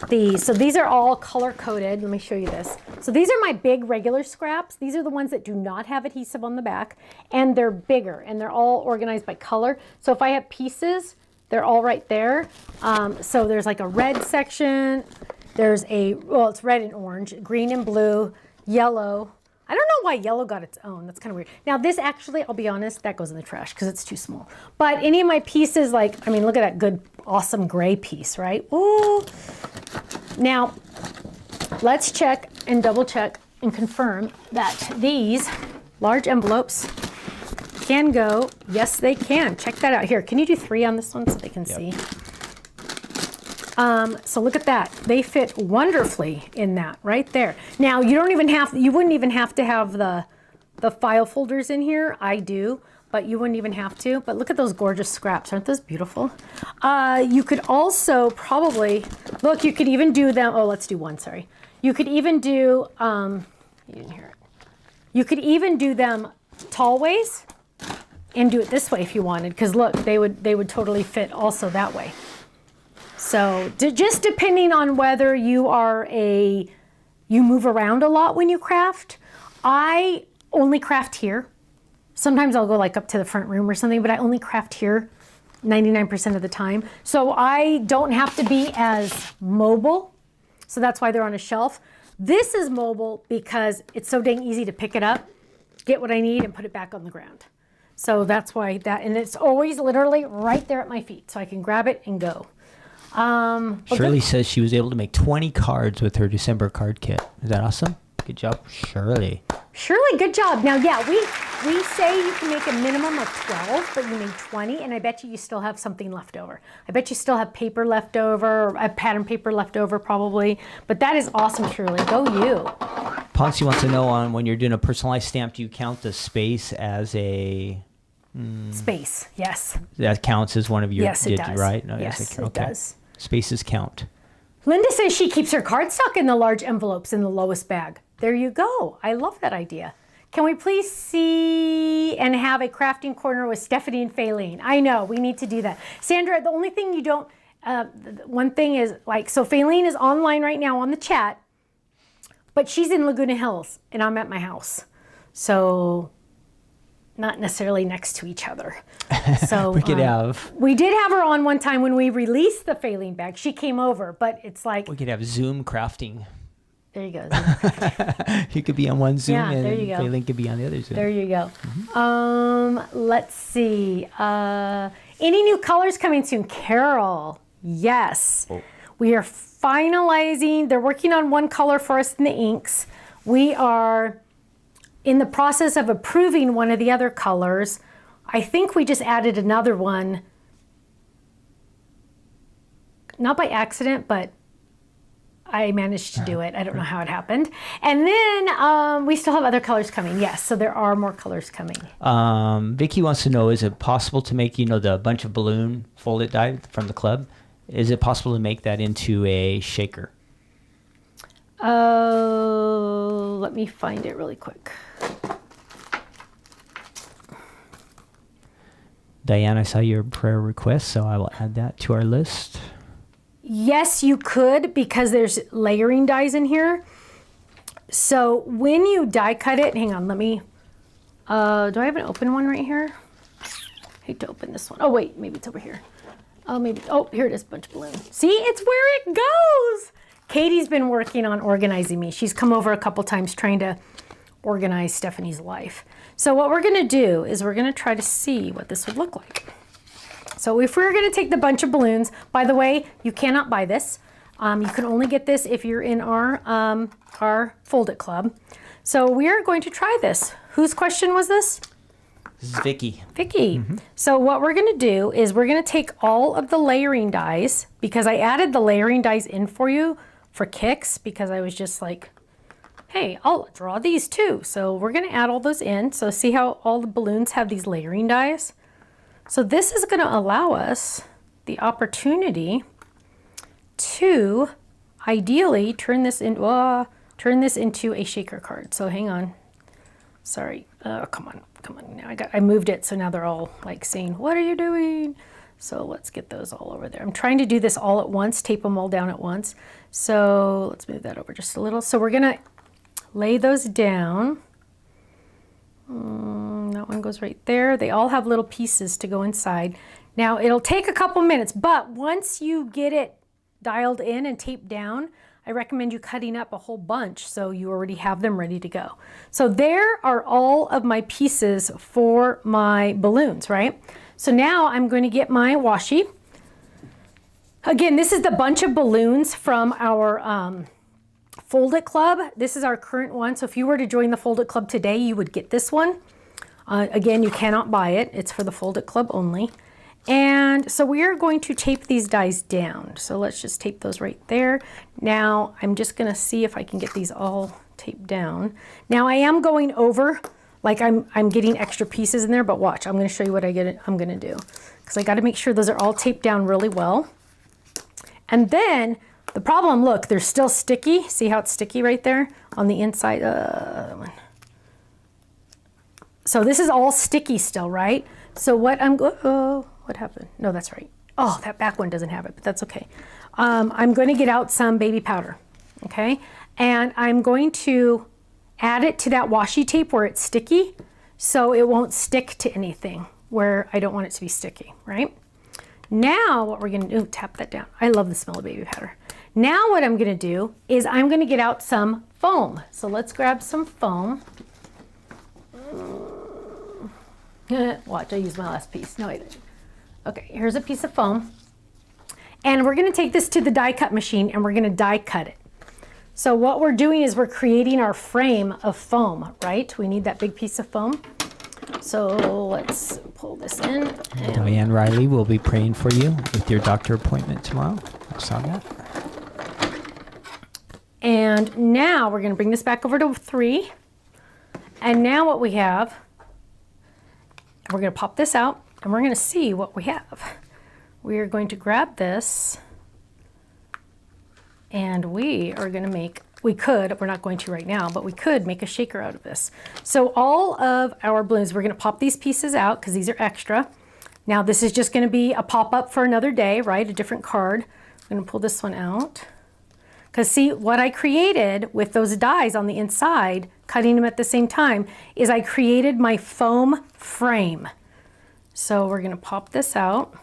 these. So these are all color coded. Let me show you this. So these are my big regular scraps. These are the ones that do not have adhesive on the back, and they're bigger, and they're all organized by color. So if I have pieces, they're all right there. So there's like a red section. There's a, well, it's red and orange, green and blue, yellow. I don't know why yellow got its own. That's kind of weird. Now this actually, I'll be honest, that goes in the trash because it's too small. But any of my pieces, like, I mean, look at that good, awesome gray piece, right? Ooh. Now, let's check and double check and confirm that these large envelopes can go. Yes, they can. Check that out. Here, can you do 3 on this one so they can see? So look at that. They fit wonderfully in that right there. Now you don't even have, you wouldn't even have to have the file folders in here. I do, but you wouldn't even have to. But look at those gorgeous scraps. Aren't those beautiful? You could also probably, look, you could even do them. Oh, let's do one, sorry. You could even do, you didn't hear it. You could even do them tall ways and do it this way if you wanted. Because look, they would totally fit also that way. So just depending on whether you are you move around a lot when you craft. I only craft here. Sometimes I'll go like up to the front room or something, but I only craft here 99% of the time. So I don't have to be as mobile. So that's why they're on a shelf. This is mobile because it's so dang easy to pick it up, get what I need, and put it back on the ground. So that's why that, and it's always literally right there at my feet. So I can grab it and go. Shirley says she was able to make 20 cards with her December card kit. Is that awesome? Good job, Shirley. Shirley, good job. Now, yeah, we say you can make a minimum of 12, but you made 20, and I bet you still have something left over. I bet you still have paper left over, or pattern paper left over probably, but that is awesome, Shirley. Go you. Ponce wants to know on when you're doing a personalized stamp, do you count the space as a... Space, yes. That counts as one of your Yes, it does. right? No, Yes, it does. Spaces count. Linda says she keeps her cardstock in the large envelopes in the lowest bag. There you go. I love that idea. Can we please see and have a crafting corner with Stephanie and Faylene? I know, we need to do that. Sandra, the only thing you don't, one thing is like, so Faylene is online right now on the chat, but she's in Laguna Hills and I'm at my house. So not necessarily next to each other. So we could have. We did have her on one time when we released the Faylene bag. She came over, but it's like. We could have Zoom crafting. There you go. You could be on one Zoom and there you go. Faylene could be on the other Zoom. There you go. Let's see. Any new colors coming soon? Carol, yes. Oh. We are finalizing. They're working on one color for us in the inks. We are in the process of approving one of the other colors. I think we just added another one. Not by accident, but I managed to do it. I don't know how it happened. And then we still have other colors coming. Yes, so there are more colors coming. Vicky wants to know, is it possible to make, the bunch of balloon folded die from the club? Is it possible to make that into a shaker? Let me find it really quick. Diane, I saw your prayer request, so I will add that to our list. Yes, you could, because there's layering dies in here. So when you die cut it, hang on, let me, do I have an open one right here? I hate to open this one. Oh wait, maybe it's over here. Oh, here it is, bunch of balloons. See, it's where it goes. Katie's been working on organizing me. She's come over a couple times trying to organize Stephanie's life. So what we're gonna do is we're gonna try to see what this would look like. So if we're gonna take the bunch of balloons, by the way, you cannot buy this. You can only get this if you're in our Fold It Club. So we are going to try this. Whose question was this? This is Vicky. Vicky. Mm-hmm. So what we're gonna do is we're gonna take all of the layering dies, because I added the layering dies in for you for kicks, because I was just like, hey, I'll draw these too. So we're gonna add all those in. So see how all the balloons have these layering dies? So this is going to allow us the opportunity to ideally turn this into a shaker card. So hang on. Sorry. Come on. Now I moved it, so now they're all like saying, "What are you doing?" So let's get those all over there. I'm trying to do this all at once, tape them all down at once. So let's move that over just a little. So we're going to lay those down. That one goes right there. They all have little pieces to go inside. Now it'll take a couple minutes, but once you get it dialed in and taped down, I recommend you cutting up a whole bunch so you already have them ready to go. So there are all of my pieces for my balloons, right? So now I'm going to get my washi. Again, this is the bunch of balloons from our Fold It Club. This is our current one. So if you were to join the Fold It Club today, you would get this one. Again, you cannot buy it. It's for the Fold It Club only. And so we are going to tape these dies down. So let's just tape those right there. Now I'm just gonna see if I can get these all taped down. Now I am going over, like I'm getting extra pieces in there, but watch, I'm gonna show you what I'm gonna do. Because I gotta make sure those are all taped down really well. And then the problem, look, they're still sticky. See how it's sticky right there on the inside? So this is all sticky still, right? So what what happened? No, that's right. Oh, that back one doesn't have it, but that's okay. I'm going to get out some baby powder, okay? And I'm going to add it to that washi tape where it's sticky so it won't stick to anything where I don't want it to be sticky, right? Now what we're going to do, tap that down. I love the smell of baby powder. Now what I'm going to do is I'm going to get out some foam. So let's grab some foam. Watch, I used my last piece. No, I didn't. Okay, here's a piece of foam. And we're going to take this to the die cut machine and we're going to die cut it. So what we're doing is we're creating our frame of foam, right? We need that big piece of foam. So let's pull this in. Diane Riley will be praying for you with your doctor appointment tomorrow. I saw that. And now we're going to bring this back over to 3. And now what we have, we're going to pop this out and we're going to see what we have. We are going to grab this And we are going to make, we're not going to right now, but we could make a shaker out of this. So all of our balloons, we're going to pop these pieces out because these are extra. Now this is just going to be a pop-up for another day, right? A different card. I'm going to pull this one out. Because see, what I created with those dies on the inside, cutting them at the same time, is I created my foam frame. So we're going to pop this out.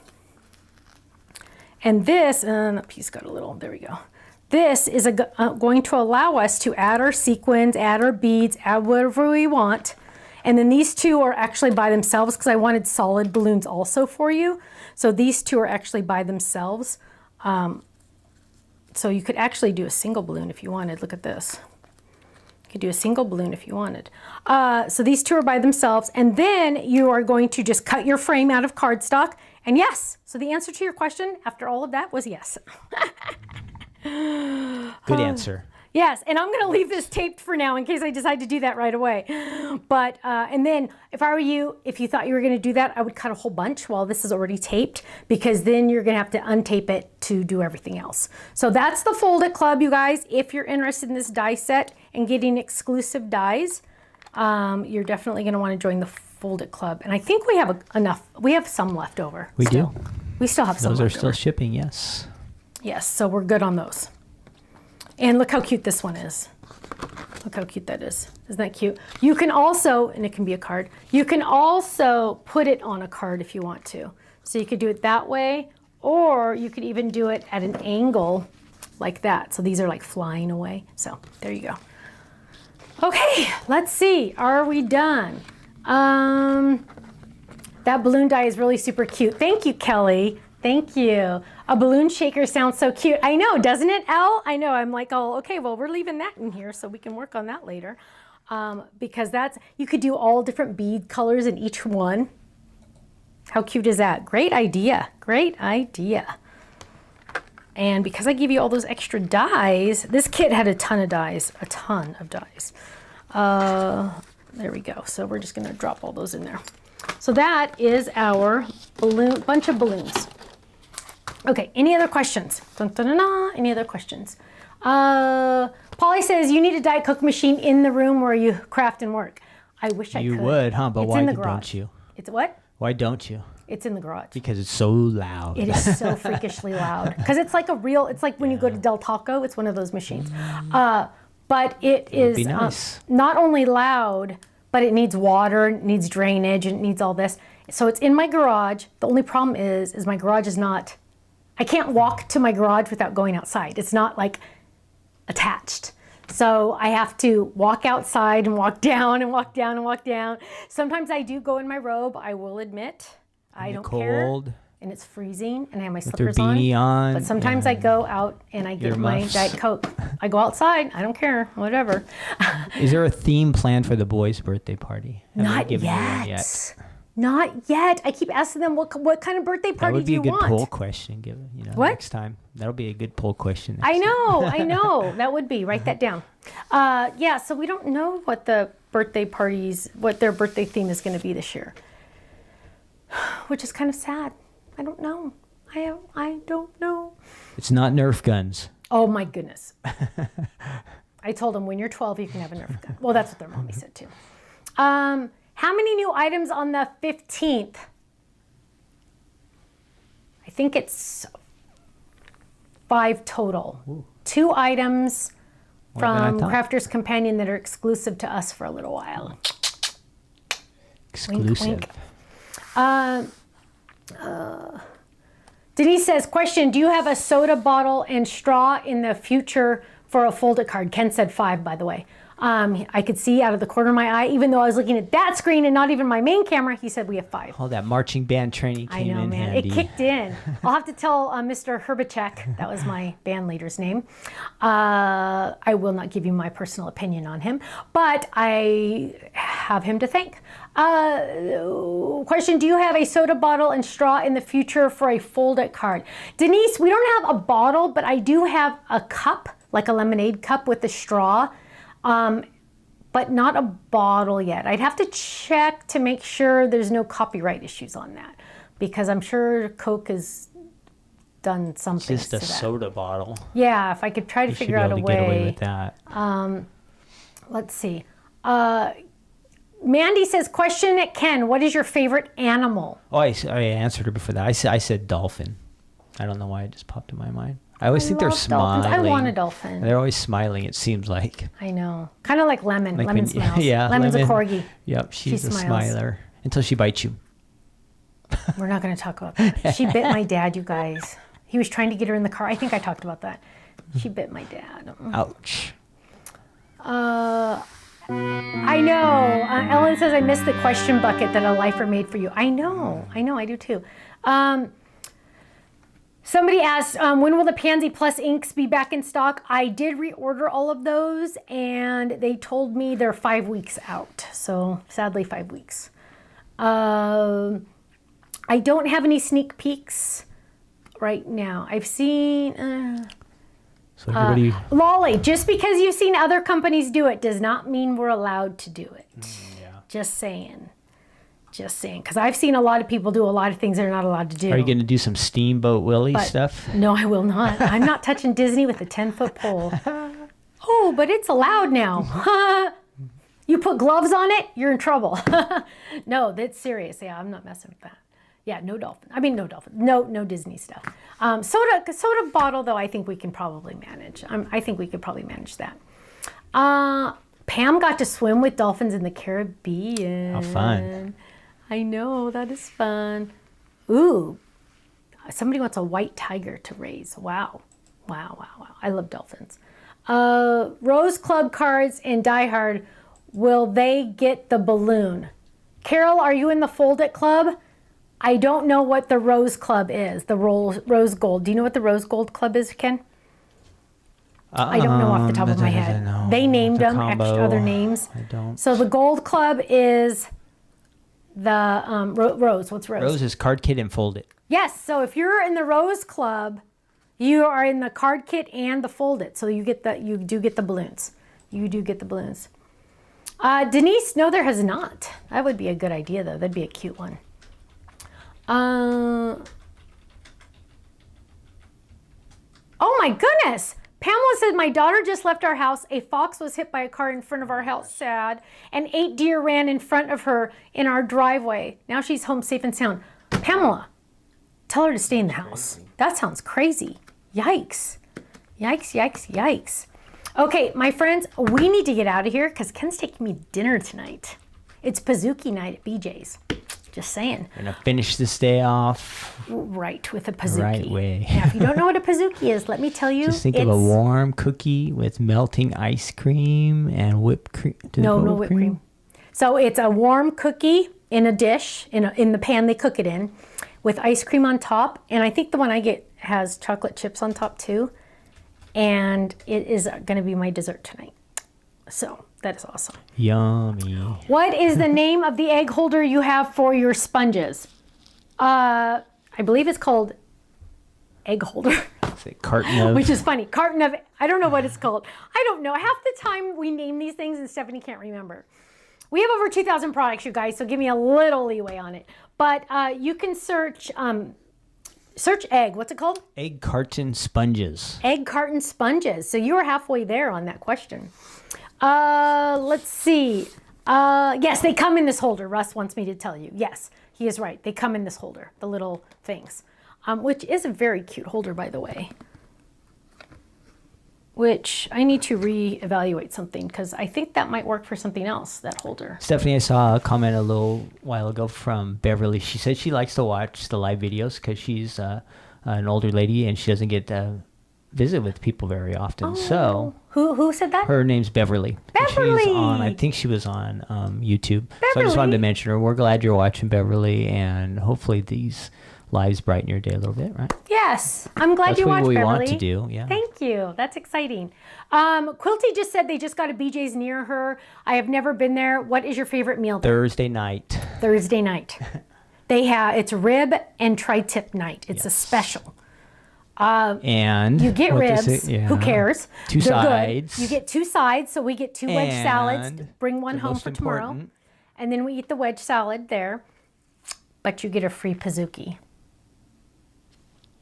And this, and that piece got a little, there we go. This is going to allow us to add our sequins, add our beads, add whatever we want. And then these two are actually by themselves because I wanted solid balloons also for you. So these two are actually by themselves. So you could actually do a single balloon if you wanted. Look at this. You could do a single balloon if you wanted. So these two are by themselves. And then you are going to just cut your frame out of cardstock. And yes, so the answer to your question after all of that was yes. Good answer. Yes, and I'm going to leave this taped for now in case I decide to do that right away. But, and then if I were you, if you thought you were going to do that, I would cut a whole bunch while this is already taped, because then you're going to have to untape it to do everything else. So that's the Fold It Club, you guys. If you're interested in this die set and getting exclusive dies, you're definitely going to want to join the Fold It Club. And I think we have enough. We have some left over. We do. We still have some left over. Those are still over. Shipping, yes. Yes, so we're good on those. And look how cute this one is. Look how cute that is. Isn't that cute? You can also, and it can be a card, you can also put it on a card if you want to. So you could do it that way, or you could even do it at an angle like that. So these are like flying away. So there you go. Okay, let's see. Are we done? That balloon die is really super cute. Thank you, Kelly. Thank you. A balloon shaker sounds so cute. I know, doesn't it, Elle? I know. I'm like, oh, okay, well, we're leaving that in here so we can work on that later. Because that's, you could do all different bead colors in each one. How cute is that? Great idea. Great idea. And because I gave you all those extra dies, this kit had a ton of dies. A ton of dies. There we go. So we're just going to drop all those in there. So that is our balloon, bunch of balloons. Okay, any other questions? Dun, dun, dun, dun. Any other questions? Polly says, you need a Diet Coke machine in the room where you craft and work. I wish I could. You would, huh? But why don't you? It's what? Why don't you? It's in the garage. Because it's so loud. It is so freakishly loud. Because it's like a real, it's like when you go to Del Taco, it's one of those machines. But it is nice. Not only loud, but it needs water, it needs drainage, and it needs all this. So it's in my garage. The only problem is my garage is not, I can't walk to my garage without going outside. It's not like attached. So I have to walk outside and walk down and walk down and walk down. Sometimes I do go in my robe, I will admit. I don't care. And it's freezing and I have my slippers on. But sometimes I go out and I get my Diet Coke. I go outside, I don't care, whatever. Is there a theme planned for the boys' birthday party? Not yet. Not yet. I keep asking them, what kind of birthday party do you want? That would be a good poll question, next time. That'll be a good poll question. I know. That would be. Write that down. Yeah, so we don't know what the birthday parties, what their birthday theme is going to be this year. Which is kind of sad. I don't know. I don't know. It's not Nerf guns. Oh my goodness. I told them when you're 12, you can have a Nerf gun. Well, that's what their mommy said too. How many new items on the 15th? I think it's 5 total. Ooh. 2 items from Crafter's Companion that are exclusive to us for a little while. Exclusive. Wink, wink. Denise says, question, do you have a soda bottle and straw in the future for a folded card? Ken said 5, by the way. I could see out of the corner of my eye, even though I was looking at that screen and not even my main camera, he said we have 5. Oh, that marching band training came in handy. I know, man. It kicked in. I'll have to tell Mr. Herbacek, that was my band leader's name. I will not give you my personal opinion on him, but I have him to thank. Question, do you have a soda bottle and straw in the future for a fold-it card? Denise, we don't have a bottle, but I do have a cup, like a lemonade cup with a straw. But not a bottle yet. I'd have to check to make sure there's no copyright issues on that, because I'm sure Coke done something. Just a soda bottle. Yeah, if I could try to You should figure be out able a to get away way. with that. Let's see. Mandy says, question at Ken, what is your favorite animal? Oh, I answered her before that. I said dolphin. I don't know why it just popped in my mind. I always think they're love smiling. dolphins. I want a dolphin. They're always smiling, it seems like. I know. Kind of like Lemon. Like Lemon when- smiles. yeah, Lemon's Lemon. a corgi. Yep, she's a smiles. smiler. Until she bites you. We're not going to talk about that. She bit my dad, you guys. He was trying to get her in the car. I think I talked about that. She bit my dad. Ouch. I know. Ellen says, I missed the question bucket that a lifer made for you. I know, I do too. Somebody asked, when will the Pansy Plus inks be back in stock? I did reorder all of those, and they told me they're 5 weeks out. So sadly, 5 weeks. I don't have any sneak peeks right now. I've seen... So everybody... Lolly, just because you've seen other companies do it does not mean we're allowed to do it. yeah. Just saying. Just saying. Because I've seen a lot of people do a lot of things they're not allowed to do. Are you going to do some Steamboat Willie stuff? No, I will not. I'm not touching Disney with a 10-foot pole. Oh, but it's allowed now. You put gloves on it, you're in trouble. No, that's serious. Yeah, I'm not messing with that. Yeah, no dolphin. I mean, no dolphin. No Disney stuff. Soda bottle, though, I think we can probably manage. I think we could probably manage that. Pam got to swim with dolphins in the Caribbean. How fun. I know, that is fun. Ooh, somebody wants a white tiger to raise. Wow. I love dolphins. Rose Club cards and Die Hard, will they get the balloon? Carol, are you in the Fold It Club? I don't know what the Rose Club is, the Rose Gold. Do you know what the Rose Gold Club is, Ken? I don't know off the top of my head. No. They named The them combo, extra other names. I don't. So the Gold Club is the Rose. What's Rose? Rose is card kit and fold it. Yes. So if you're in the Rose Club, you are in the card kit and the Fold It. So you do get the balloons. You do get the balloons. Denise, no, there has not. That would be a good idea, though. That'd be a cute one. Oh my goodness. Pamela said, my daughter just left our house. A fox was hit by a car in front of our house, sad, and 8 deer ran in front of her in our driveway. Now she's home safe and sound. Pamela, tell her to stay in the house. That sounds crazy. Yikes. Yikes. Okay, my friends, we need to get out of here because Ken's taking me dinner tonight. It's Pizookie night at BJ's. Just saying. We're going to finish this day off right with a Pizookie. right way. Now, if you don't know what a Pizookie is, let me tell you. Just think of a warm cookie with melting ice cream and whipped cream. No whipped cream. So it's a warm cookie in a dish, in the pan they cook it in, with ice cream on top. And I think the one I get has chocolate chips on top too. And it is going to be my dessert tonight. So that is awesome. Yummy. What is the name of the egg holder you have for your sponges? I believe it's called egg holder. It's a carton of... Which is funny. Carton of, I don't know what it's called. I don't know. Half the time we name these things and Stephanie can't remember. We have over 2,000 products, you guys, so give me a little leeway on it. But you can search egg. What's it called? Egg carton sponges. Egg carton sponges. So you were halfway there on that question. Let's see. Yes, they come in this holder. Russ wants me to tell you. Yes, he is right. They come in this holder, the little things, which is a very cute holder, by the way. Which I need to reevaluate something because I think that might work for something else, that holder. Stephanie, I saw a comment a little while ago from Beverly. She said she likes to watch the live videos because she's an older lady and she doesn't get to visit with people very often. So who said that? her name's Beverly. Beverly! She's on, I think she was on YouTube. Beverly! So I just wanted to mention her. We're glad you're watching, Beverly, and hopefully these lives brighten your day a little bit, right? Yes, I'm glad That's you watched, what we Beverly. want to do, yeah. Thank you. That's exciting. Quilty just said they just got a BJ's near her. I have never been there. What is your favorite meal there? Thursday night. Thursday night. It's rib and tri-tip night. It's a special. And you get what ribs. is it? Yeah. Who cares? Two They're sides. Good. You get 2 sides. So we get 2 wedge salads. And Bring one the home most for tomorrow. important. And then we eat the wedge salad there. But you get a free Pizookie.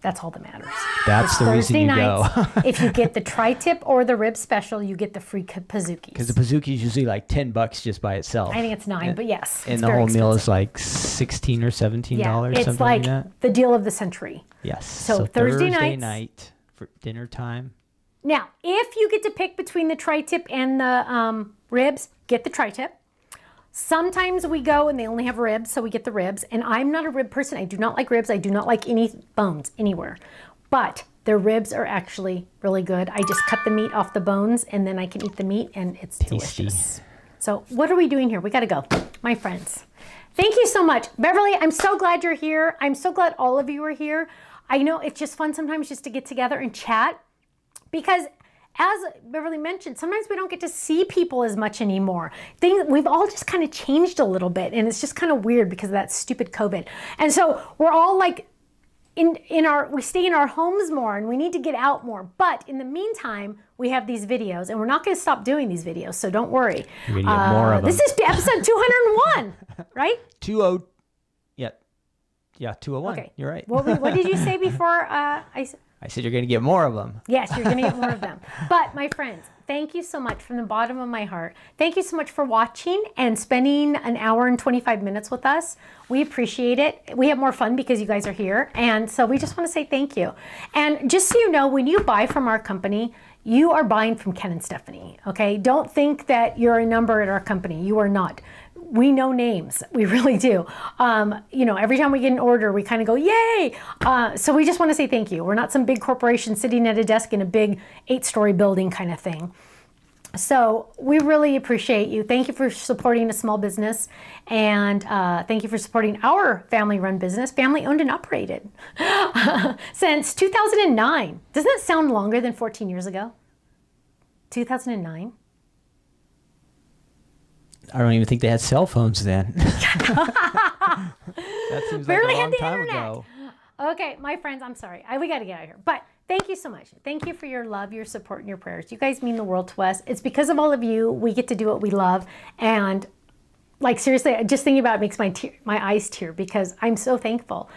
That's all that matters. That's It's the reason Thursday you nights. go. If you get the tri-tip or the rib special, you get the free Pazookies. Because the Pazookie is usually like $10 just by itself. I think it's $9, but yes. And it's the very whole meal expensive. is like $16 or $17, Yeah, it's something like that. the deal of the century. Yes. So Thursday nights. night for dinner time. Now, if you get to pick between the tri-tip and the ribs, get the tri-tip. Sometimes we go and they only have ribs, so we get the ribs. And I'm not a rib person. I do not like ribs. I do not like any bones anywhere. But their ribs are actually really good. I just cut the meat off the bones and then I can eat the meat and it's Tasty. delicious. So what are we doing here? We got to go, my friends. Thank you so much. Beverly, I'm so glad you're here. I'm so glad all of you are here. I know it's just fun sometimes just to get together and chat because as Beverly mentioned, sometimes we don't get to see people as much anymore. We've all just kind of changed a little bit and it's just kind of weird because of that stupid COVID. And so we're all like, we stay in our homes more and we need to get out more. But in the meantime, we have these videos and we're not going to stop doing these videos. So don't worry. You're going to get more of them. This is episode 201, right? 20. Yeah, 201. Okay. You're right. What did you say before? I said you're going to get more of them. Yes, you're going to get more of them. But my friends, thank you so much from the bottom of my heart. Thank you so much for watching and spending an hour and 25 minutes with us. We appreciate it. We have more fun because you guys are here. And so we just want to say thank you. And just so you know, when you buy from our company, you are buying from Ken and Stephanie, okay? Don't think that you're a number at our company. You are not. We know names. We really do. Every time we get an order, we kind of go, yay! So we just want to say thank you. We're not some big corporation sitting at a desk in a big 8-story building kind of thing. So we really appreciate you. Thank you for supporting a small business. And thank you for supporting our family-run business, family-owned and operated, since 2009. Doesn't that sound longer than 14 years ago? 2009? I don't even think they had cell phones then. That seems Barely like a had long the time internet. ago. Okay, my friends, I'm sorry. We got to get out of here. But thank you so much. Thank you for your love, your support, and your prayers. You guys mean the world to us. It's because of all of you we get to do what we love. And like seriously, just thinking about it makes my eyes tear because I'm so thankful.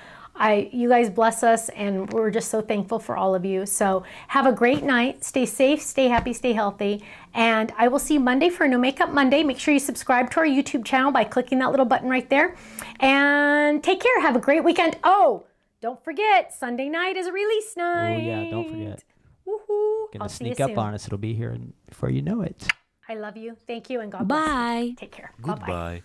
You guys bless us and we're just so thankful for all of you. So have a great night. Stay safe, stay happy, stay healthy. And I will see you Monday for No Makeup Monday. Make sure you subscribe to our YouTube channel by clicking that little button right there. And take care. Have a great weekend. Oh, don't forget, Sunday night is a release night. Oh, yeah, don't forget. Woohoo. Gonna I'll see you sneak up soon. on us. It'll be here before you know it. I love you. Thank you and God bless. Bye. Take care. Goodbye. Bye-bye.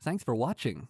Thanks for watching.